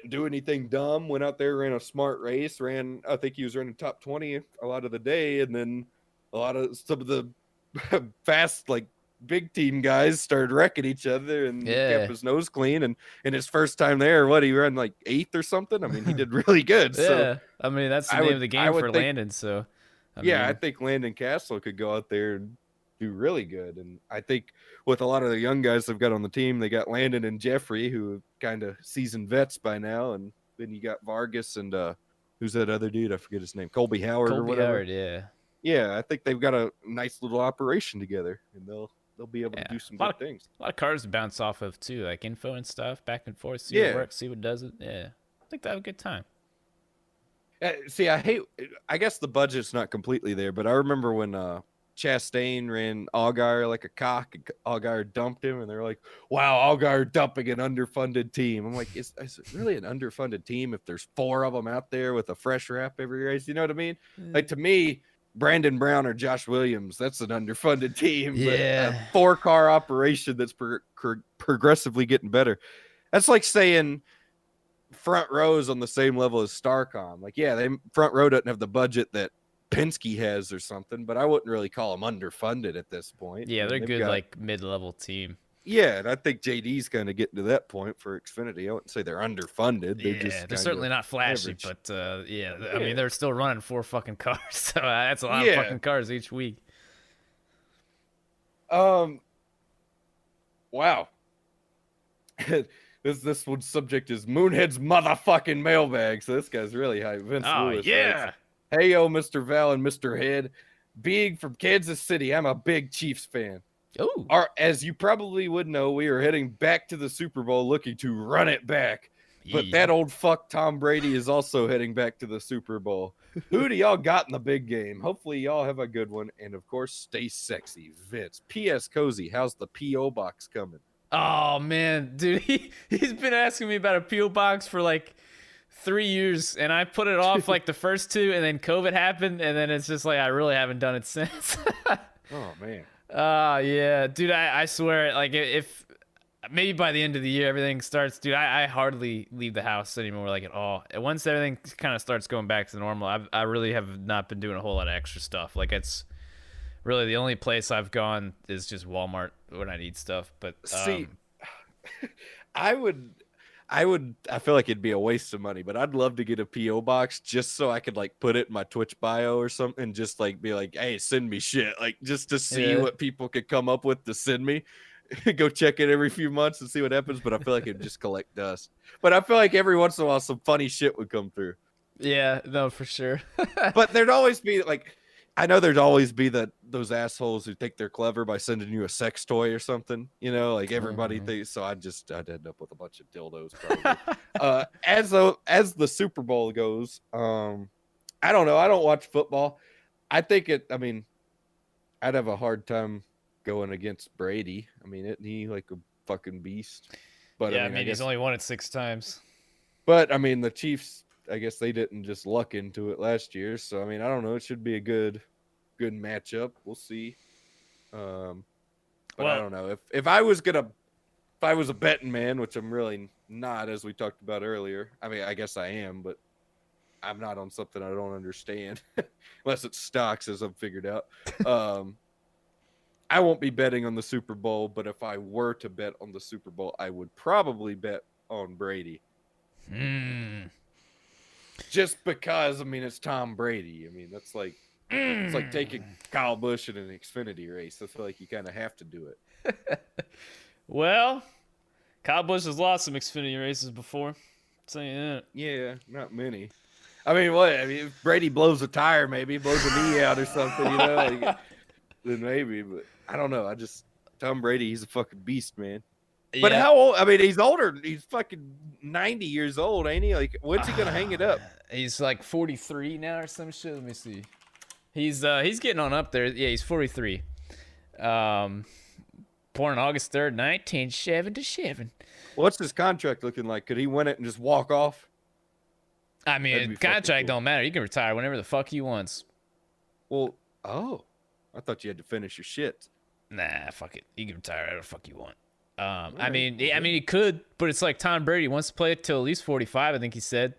Speaker 3: do anything dumb. Went out there, ran a smart race. I think he was running top 20 a lot of the day, and then some of the fast, like, big team guys started wrecking each other, and he kept his nose clean. And in his first time there, he ran like 8th or something. I mean, he did really good.
Speaker 2: Yeah,
Speaker 3: so
Speaker 2: I mean, that's the name of the game for Landon. So
Speaker 3: I think Landon Castle could go out there and do really good. And I think with a lot of the young guys they've got on the team, they got Landon and Jeffrey, who are kind of seasoned vets by now. And then you got Vargas and who's that other dude? I forget his name. Colby Howard or whatever.
Speaker 2: Howard, yeah.
Speaker 3: Yeah, I think they've got a nice little operation together, and they'll be able to do some good things.
Speaker 2: A lot of cars to bounce off of too, like info and stuff, back and forth, see what works, see what doesn't. Yeah, I think they have a good time.
Speaker 3: See, I guess the budget's not completely there, but I remember when Chastain ran Allgaier like a cock, and Allgaier dumped him, and they're like, wow, Allgaier dumping an underfunded team. I'm like, is it really an underfunded team if there's 4 of them out there with a fresh wrap every race? You know what I mean? Like, to me, Brandon Brown or Josh Williams, that's an underfunded team.
Speaker 2: Yeah.
Speaker 3: But a 4-car operation that's progressively getting better. That's like saying front row's on the same level as Starcom. Like, yeah, front row doesn't have the budget that Penske has or something, but I wouldn't really call them underfunded at this point.
Speaker 2: Yeah, they're good, like mid-level team.
Speaker 3: Yeah, and I think JD's kind of getting to that point for Xfinity. I wouldn't say they're underfunded.
Speaker 2: They're certainly not flashy, average. But I mean, they're still running 4 fucking cars, so that's a lot of fucking cars each week.
Speaker 3: Wow. This one's subject is Moonhead's motherfucking mailbag. So this guy's really hype. Vince Lewis.
Speaker 2: Yeah.
Speaker 3: Writes, hey, yo, Mr. Val and Mr. Head. Being from Kansas City, I'm a big Chiefs fan.
Speaker 2: Ooh.
Speaker 3: As you probably would know, we are heading back to the Super Bowl looking to run it back. But that old fuck Tom Brady is also heading back to the Super Bowl. Who do y'all got in the big game? Hopefully y'all have a good one. And, of course, stay sexy, Vince. P.S. Cozy, how's the P.O. box coming?
Speaker 2: Oh, man. Dude, he's been asking me about a P.O. box for, like, 3 years. And I put it off, like, the first 2, and then COVID happened. And then it's just like I really haven't done it since.
Speaker 3: Oh, man.
Speaker 2: Yeah, dude, I swear, like, if maybe by the end of the year everything starts, dude, I hardly leave the house anymore, like, at all. And once everything kind of starts going back to normal, I really have not been doing a whole lot of extra stuff. Like, it's really the only place I've gone is just Walmart when I need stuff. But
Speaker 3: see, I feel like it'd be a waste of money, but I'd love to get a P.O. box just so I could, like, put it in my Twitch bio or something and just, like, be like, hey, send me shit. Like, just to see what people could come up with to send me. Go check it every few months and see what happens, but I feel like it'd just collect dust. But I feel like every once in a while some funny shit would come through.
Speaker 2: Yeah, no, for sure.
Speaker 3: But there'd always be, like, I know there'd always be those assholes who think they're clever by sending you a sex toy or something, you know, like everybody thinks. So I'd end up with a bunch of dildos probably. As the Super Bowl goes, I don't know. I don't watch football. I'd have a hard time going against Brady. I mean, isn't he like a fucking beast? But
Speaker 2: yeah, I mean he's only won it 6 times.
Speaker 3: But I mean, the Chiefs, I guess they didn't just luck into it last year. So, I mean, I don't know. It should be a good matchup. We'll see. But I don't know. If I was a betting man, which I'm really not, as we talked about earlier. I mean, I guess I am, but I'm not on something I don't understand. Unless it's stocks, as I've figured out. I won't be betting on the Super Bowl, but if I were to bet on the Super Bowl, I would probably bet on Brady. Just because, I mean, it's Tom Brady. I mean, that's like It's like taking Kyle Busch in an Xfinity race. I feel like you kind of have to do it.
Speaker 2: Well, Kyle Busch has lost some Xfinity races before. I'll tell you that.
Speaker 3: Yeah, not many. I mean, what? I mean, if Brady blows a tire, maybe blows a knee out or something, like, then maybe. But I don't know. Tom Brady, he's a fucking beast, man. But
Speaker 2: Yeah.
Speaker 3: how old? I mean, he's older. He's fucking 90 years old, ain't he? Like, when's he gonna hang it up?
Speaker 2: He's like 43 now or some shit. Let me see. He's getting on up there. Yeah, he's 43. Born August 3rd, 1977.
Speaker 3: What's his contract looking like? Could he win it and just walk off?
Speaker 2: I
Speaker 3: That'd
Speaker 2: mean,
Speaker 3: be fucking
Speaker 2: contract
Speaker 3: cool.
Speaker 2: don't matter. You can retire whenever the fuck he wants.
Speaker 3: Well, I thought you had to finish your shit.
Speaker 2: Nah, fuck it. You can retire whatever the fuck you want. I
Speaker 3: right,
Speaker 2: mean,
Speaker 3: well,
Speaker 2: he could, but it's like Tom Brady wants to play it till at least 45. I think he said.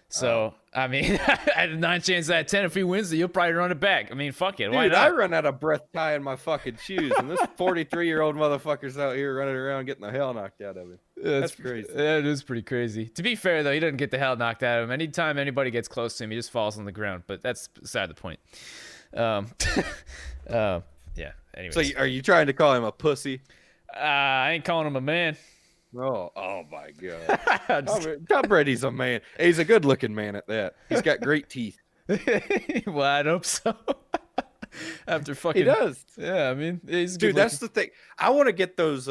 Speaker 2: So I mean, I had 9 chances out of 10 if he wins it, you'll probably run it back. I mean, fuck it. Why
Speaker 3: Dude,
Speaker 2: not?
Speaker 3: I run out of breath tying my fucking shoes, and this 43-year-old motherfucker's out here running around getting the hell knocked out of him. That's crazy.
Speaker 2: That is pretty crazy. To be fair, though, he doesn't get the hell knocked out of him. Anytime anybody gets close to him, he just falls on the ground. But that's beside the point. Yeah. Anyways,
Speaker 3: So, are you trying to call him a pussy?
Speaker 2: I ain't calling him a man.
Speaker 3: Oh my god. Tom Brady's a man. He's a good-looking man at that. He's got great teeth.
Speaker 2: Well, I hope so. After fucking,
Speaker 3: He does.
Speaker 2: Yeah, I mean, he's
Speaker 3: Dude, that's the thing. I want to get those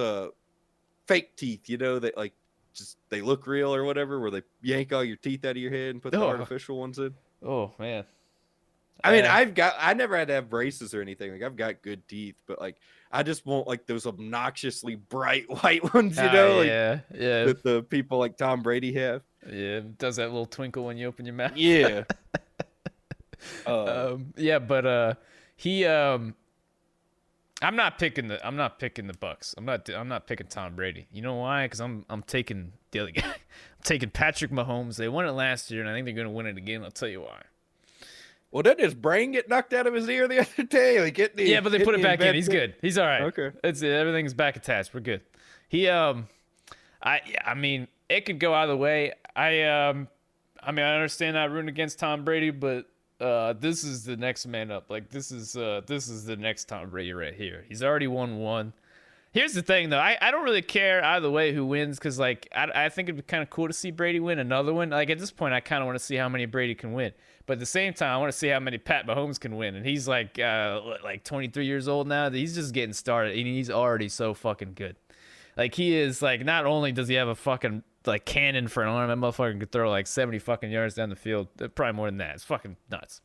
Speaker 3: fake teeth, that like just they look real or whatever, where they yank all your teeth out of your head and put the
Speaker 2: Oh.
Speaker 3: artificial ones in.
Speaker 2: Oh man.
Speaker 3: I mean, I never had to have braces or anything. Like, I've got good teeth, but like, I just want like those obnoxiously bright white ones, like
Speaker 2: yeah,
Speaker 3: that the people like Tom Brady have.
Speaker 2: yeah. It does that little twinkle when you open your mouth.
Speaker 3: Yeah.
Speaker 2: Yeah, but he I'm not picking the Bucks. I'm not picking Tom Brady. You know why? Because I'm taking the other guy. I'm taking Patrick Mahomes. They won it last year, and I think they're gonna win it again. I'll tell you why.
Speaker 3: Well, didn't his brain get knocked out of his ear the other day? Like,
Speaker 2: Yeah, but they put it back in. He's good. He's all right.
Speaker 3: Okay.
Speaker 2: Everything's back attached. We're good. I mean, it could go either way. I mean, I understand not rooting against Tom Brady, but this is the next man up. Like, this is the next Tom Brady right here. He's already won one. Here's the thing, though. I don't really care either way who wins, because like I think it'd be kind of cool to see Brady win another one. Like, at this point, I kind of want to see how many Brady can win. But at the same time, I want to see how many Pat Mahomes can win. And he's like 23 years old now. He's just getting started, and he's already so fucking good. Like, he is like, not only does he have a fucking like cannon for an arm, that motherfucker could throw like 70 fucking yards down the field. Probably more than that. It's fucking nuts.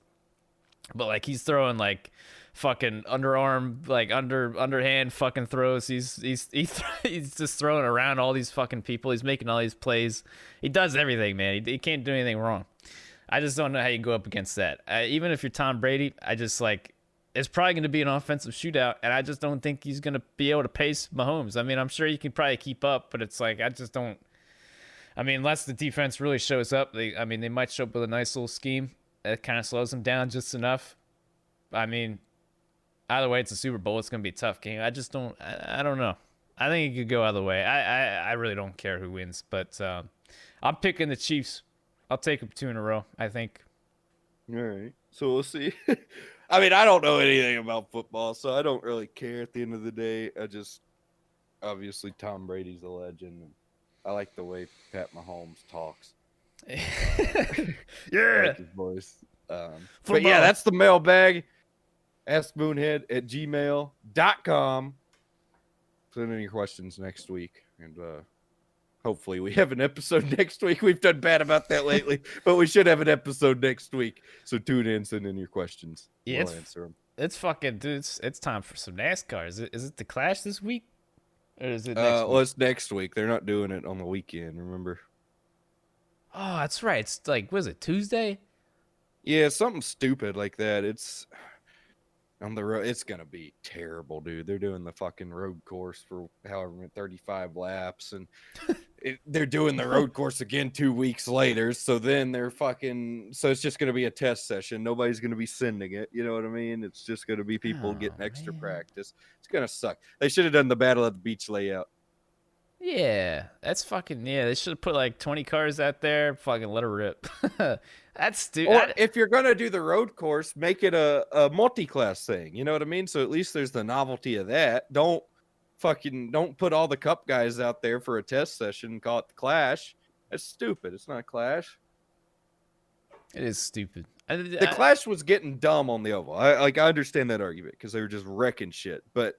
Speaker 2: But like, he's throwing like fucking underarm, like underhand fucking throws. He's just throwing around all these fucking people. He's making all these plays. He does everything, man. He can't do anything wrong. I just don't know how you go up against that. Even if you're Tom Brady, I just like, it's probably going to be an offensive shootout, and I just don't think he's going to be able to pace Mahomes. I mean, I'm sure he can probably keep up, but it's like, I just don't. I mean, unless the defense really shows up, they might show up with a nice little scheme that kind of slows them down just enough. I mean, either way, it's a Super Bowl. It's going to be a tough game. I just don't. I don't know. I think it could go either way. I really don't care who wins, but I'm picking the Chiefs. I'll take them 2 in a row, I think.
Speaker 3: All right. So we'll see. I mean, I don't know anything about football, so I don't really care at the end of the day. Obviously, Tom Brady's a legend. And I like the way Pat Mahomes talks. I like his voice. But yeah, that's the mailbag. askmoonhead@gmail.com. Send in your questions next week. And hopefully we have an episode next week. We've done bad about that lately, but we should have an episode next week. So tune in, send in your questions.
Speaker 2: Yeah,
Speaker 3: We'll answer them.
Speaker 2: It's fucking, dude. It's time for some NASCAR. Is it the Clash this week, or is it next week?
Speaker 3: Well, it's next week. They're not doing it on the weekend. Remember?
Speaker 2: Oh, that's right. It's like, was it Tuesday?
Speaker 3: Yeah, something stupid like that. It's on the road. It's gonna be terrible, dude. They're doing the fucking road course for however many 35 laps, and they're doing the road course again 2 weeks later. So then so it's just gonna be a test session. Nobody's gonna be sending it. You know what I mean? It's just gonna be people getting extra practice. It's gonna suck. They should have done the Battle at the Beach layout.
Speaker 2: Yeah, that's fucking yeah. They should have put like 20 cars out there. Fucking let her rip. That's stupid.
Speaker 3: Or if you're gonna do the road course, make it a multi-class thing. You know what I mean? So at least there's the novelty of that. Don't put all the cup guys out there for a test session and call it the Clash. That's stupid. It's not a Clash.
Speaker 2: It is stupid.
Speaker 3: The Clash was getting dumb on the oval. I understand that argument because they were just wrecking shit. But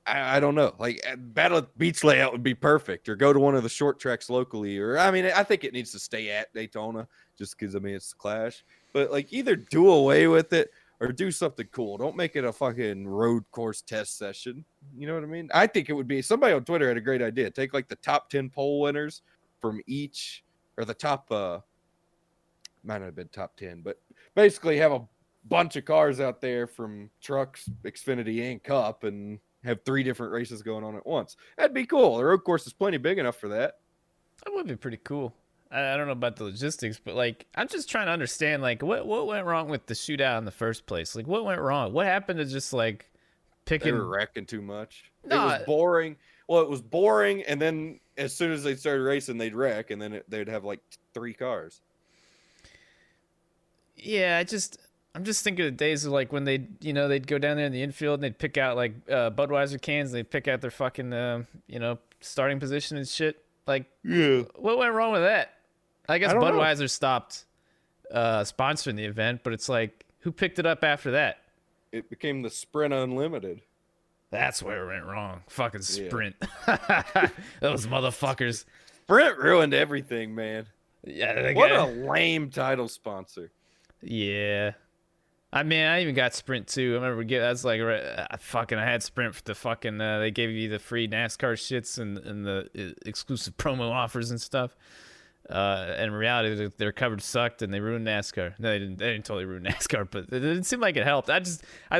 Speaker 3: I don't know. Like Battle at the Beach layout would be perfect, or go to one of the short tracks locally. Or I mean, I think it needs to stay at Daytona just because I mean it's the Clash. But like either do away with it or do something cool. Don't make it a fucking road course test session. You know what I mean? I think it would be somebody on Twitter had a great idea. Take like the top 10 pole winners from each, or the top might not have been top 10, but basically have a bunch of cars out there from trucks, Xfinity, and Cup, and have 3 different races going on at once. That'd be cool. The road course is plenty big enough for that.
Speaker 2: That would be pretty cool. I don't know about the logistics, but like I'm just trying to understand like what went wrong with the shootout in the first place. Like what went wrong? What happened to just like picking?
Speaker 3: They were wrecking too much.
Speaker 2: No,
Speaker 3: it was boring. Well, it was boring, and then as soon as they started racing, they'd wreck, and then they'd have like 3 cars.
Speaker 2: Yeah, I'm just thinking of days of like when they'd go down there in the infield and they'd pick out like Budweiser cans, and they'd pick out their fucking starting position and shit. Like,
Speaker 3: yeah,
Speaker 2: what went wrong with that? I guess
Speaker 3: I don't know.
Speaker 2: Budweiser stopped sponsoring the event, but it's like who picked it up after that?
Speaker 3: It became the Sprint Unlimited.
Speaker 2: That's where it went wrong. Fucking Sprint. Those motherfuckers.
Speaker 3: Sprint ruined everything, man.
Speaker 2: Yeah.
Speaker 3: What a lame title sponsor.
Speaker 2: Yeah. I mean, I even got Sprint too. I remember that's like I had Sprint for the fucking they gave you the free NASCAR shits and the exclusive promo offers and stuff. In reality, their coverage sucked and they ruined NASCAR. No, they didn't totally ruin NASCAR, but it didn't seem like it helped. I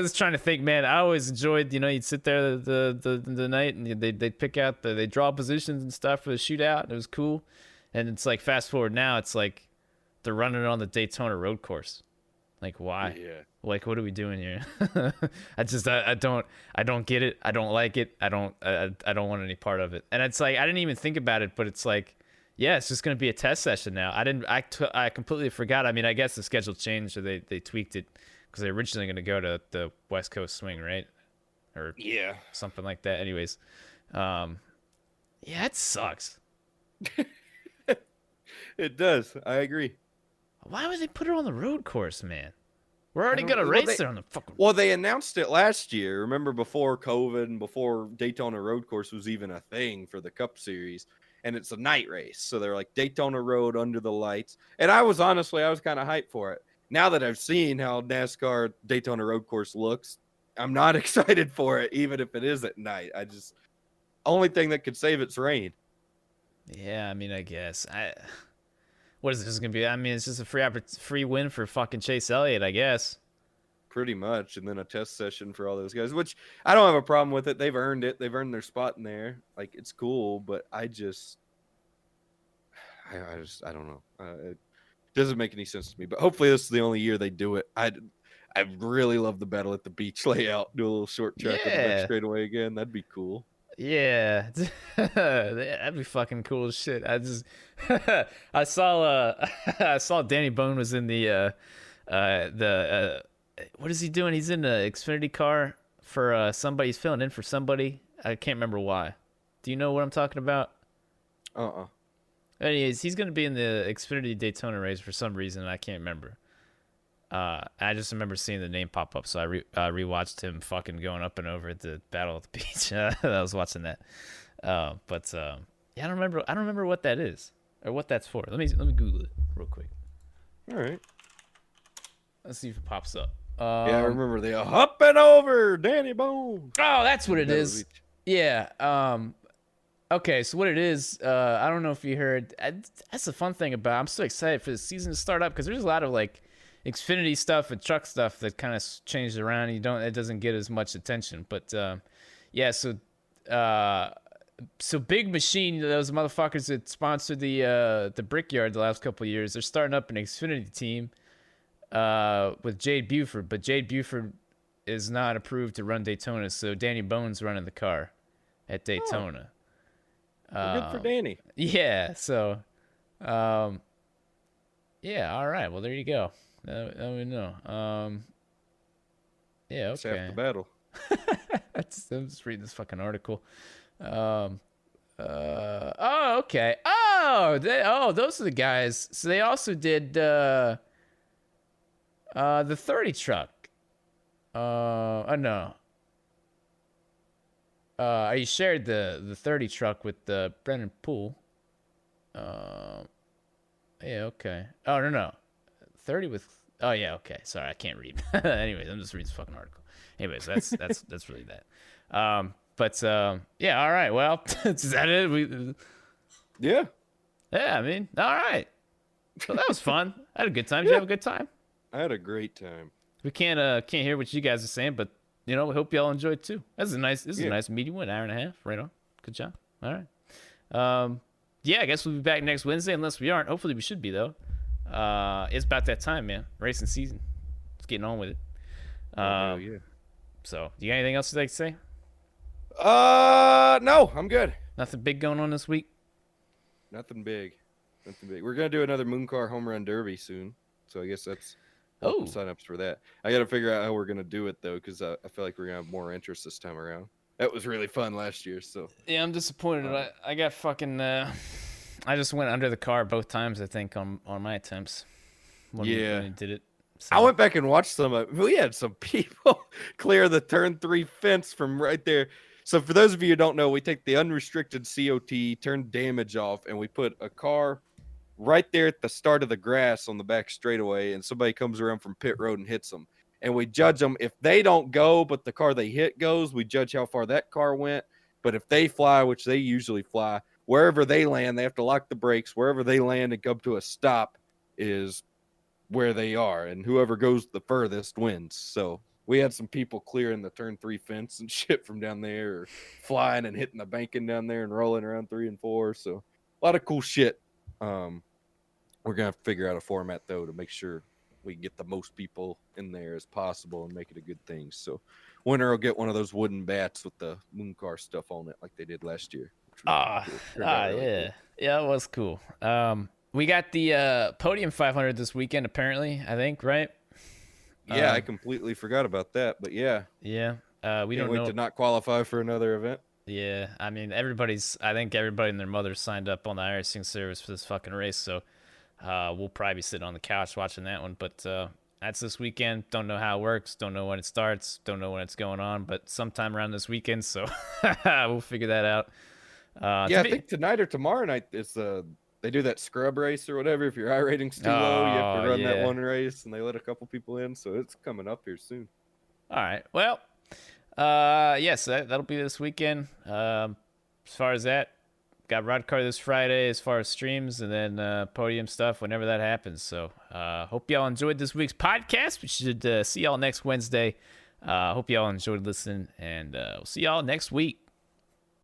Speaker 2: was trying to think, man. I always enjoyed, you'd sit there the night and they'd pick out they draw positions and stuff for the shootout, and it was cool. And it's like fast forward now, it's like they're running it on the Daytona road course. Like why?
Speaker 3: Yeah.
Speaker 2: Like what are we doing here? I don't get it. I don't like it. I don't want any part of it. And it's like I didn't even think about it, but it's like, yeah, it's just gonna be a test session now. I completely forgot. I mean, I guess the schedule changed or they tweaked it because they're originally gonna go to the West Coast swing, right? Or
Speaker 3: Yeah.
Speaker 2: something like that. Anyways, yeah, it sucks.
Speaker 3: It does. I agree.
Speaker 2: Why would they put it on the road course, man? We're already gonna
Speaker 3: well,
Speaker 2: race there on the fucking.
Speaker 3: Well, they announced it last year. Remember, before COVID and before Daytona Road Course was even a thing for the Cup Series, and it's a night race. So they're like Daytona Road under the lights. And I was kind of hyped for it. Now that I've seen how NASCAR Daytona Road Course looks, I'm not excited for it, even if it is at night. Only thing that could save it's rain.
Speaker 2: Yeah, I mean, I guess what is this gonna be? I mean, it's just a free win for fucking Chase Elliott, I guess.
Speaker 3: Pretty much, and then a test session for all those guys, which I don't have a problem with it. They've earned it. They've earned their spot in there. Like, it's cool, but I don't know. It doesn't make any sense to me. But hopefully, this is the only year they do it. I really love the Battle at the Beach layout. Do a little short track of the back straightaway again. That'd be cool.
Speaker 2: Yeah, that'd be fucking cool as shit. I saw Danny Bone was in the what is he doing? He's in the Xfinity car for somebody. He's filling in for somebody. I can't remember why. Do you know what I'm talking about? Anyways, he's gonna be in the Xfinity Daytona race for some reason. I can't remember. I just remember seeing the name pop up, so I rewatched him fucking going up and over at the Battle at the Beach. I was watching that, yeah, I don't remember what that is or what that's for. Let me Google it real quick.
Speaker 3: All right,
Speaker 2: let's see if it pops up.
Speaker 3: Yeah, I remember the up and over Danny Bone.
Speaker 2: Oh, that's what it is. Yeah. Okay, so what it is, I don't know if you heard. That's the fun thing about. I'm so excited for the season to start up because there's a lot of like Xfinity stuff and truck stuff that kind of changed around. It doesn't get as much attention, but yeah. So Big Machine, those motherfuckers that sponsored the Brickyard the last couple of years, they're starting up an Xfinity team with Jade Buford, but Jade Buford is not approved to run Daytona, so Danny Bone's running the car at Daytona.
Speaker 3: Well, good for Danny.
Speaker 2: Yeah. So, yeah. All right. Well, there you go. Let me know. Yeah.
Speaker 3: It's half
Speaker 2: Okay.
Speaker 3: the battle.
Speaker 2: I'm just reading this fucking article. Oh, okay. Oh, those are the guys. So they also did the 30 truck. Oh no. You shared the 30 truck with Brennan Poole. Yeah, okay. Oh no. 30 with. Oh yeah, okay. Sorry, I can't read. Anyways, I'm just reading this fucking article. Anyways, that's really that. Yeah, all right. Well, is that it?
Speaker 3: Yeah.
Speaker 2: Yeah, I mean, all right. So that was fun. I had a good time. Did you have a good time?
Speaker 3: I had a great time.
Speaker 2: We can't hear what you guys are saying, but we hope y'all enjoyed too. This is a nice medium one, hour and a half. Right on. Good job. All right. Yeah, I guess we'll be back next Wednesday unless we aren't. Hopefully we should be though. It's about that time, man. Racing season. It's getting on with it.
Speaker 3: Yeah.
Speaker 2: So, do you got anything else you'd like to say?
Speaker 3: No, I'm good.
Speaker 2: Nothing big going on this week?
Speaker 3: Nothing big. We're gonna do another Moon Car Home Run Derby soon, so I guess that's signups for that. I got to figure out how we're gonna do it though, because I feel like we're gonna have more interest this time around. That was really fun last year. So
Speaker 2: yeah, I'm disappointed. I got fucking. I just went under the car both times. I think on my attempts. When we did it. So.
Speaker 3: I went back and watched some. We had some people clear the turn 3 fence from right there. So for those of you who don't know, we take the unrestricted COT, turn damage off, and we put a car right there at the start of the grass on the back straightaway, and somebody comes around from pit road and hits them. And we judge them. If they don't go, but the car they hit goes, we judge how far that car went. But if they fly, which they usually fly, wherever they land, they have to lock the brakes. Wherever they land and come to a stop is where they are, and whoever goes the furthest wins. So we had some people clearing the turn 3 fence and shit from down there, or flying and hitting the banking down there and rolling around 3 and 4. So a lot of cool shit. We're gonna have to figure out a format though to make sure we get the most people in there as possible and make it a good thing. So winner will get one of those wooden bats with the Moon Car stuff on it, like they did last year.
Speaker 2: Yeah, that was cool. We got the Podium 500 this weekend, apparently. I think, right?
Speaker 3: Yeah, I completely forgot about that, but yeah.
Speaker 2: Yeah, we
Speaker 3: Can't
Speaker 2: don't
Speaker 3: wait
Speaker 2: know.
Speaker 3: to not qualify for another event.
Speaker 2: Yeah, I mean, I think everybody and their mother signed up on the iRacing service for this fucking race, so we'll probably be sitting on the couch watching that one. But that's this weekend. Don't know how it works. Don't know when it starts. Don't know when it's going on. But sometime around this weekend, so we'll figure that out.
Speaker 3: I think tonight or tomorrow night is they do that scrub race or whatever. If your I rating's too low, you have to run that one race, and they let a couple people in, so it's coming up here soon.
Speaker 2: All right. Well, yes, that'll be this weekend. As far as that, got Rod Car this Friday as far as streams, and then podium stuff whenever that happens. So hope y'all enjoyed this week's podcast. We should see y'all next Wednesday. Hope y'all enjoyed listening, and we'll see y'all next week.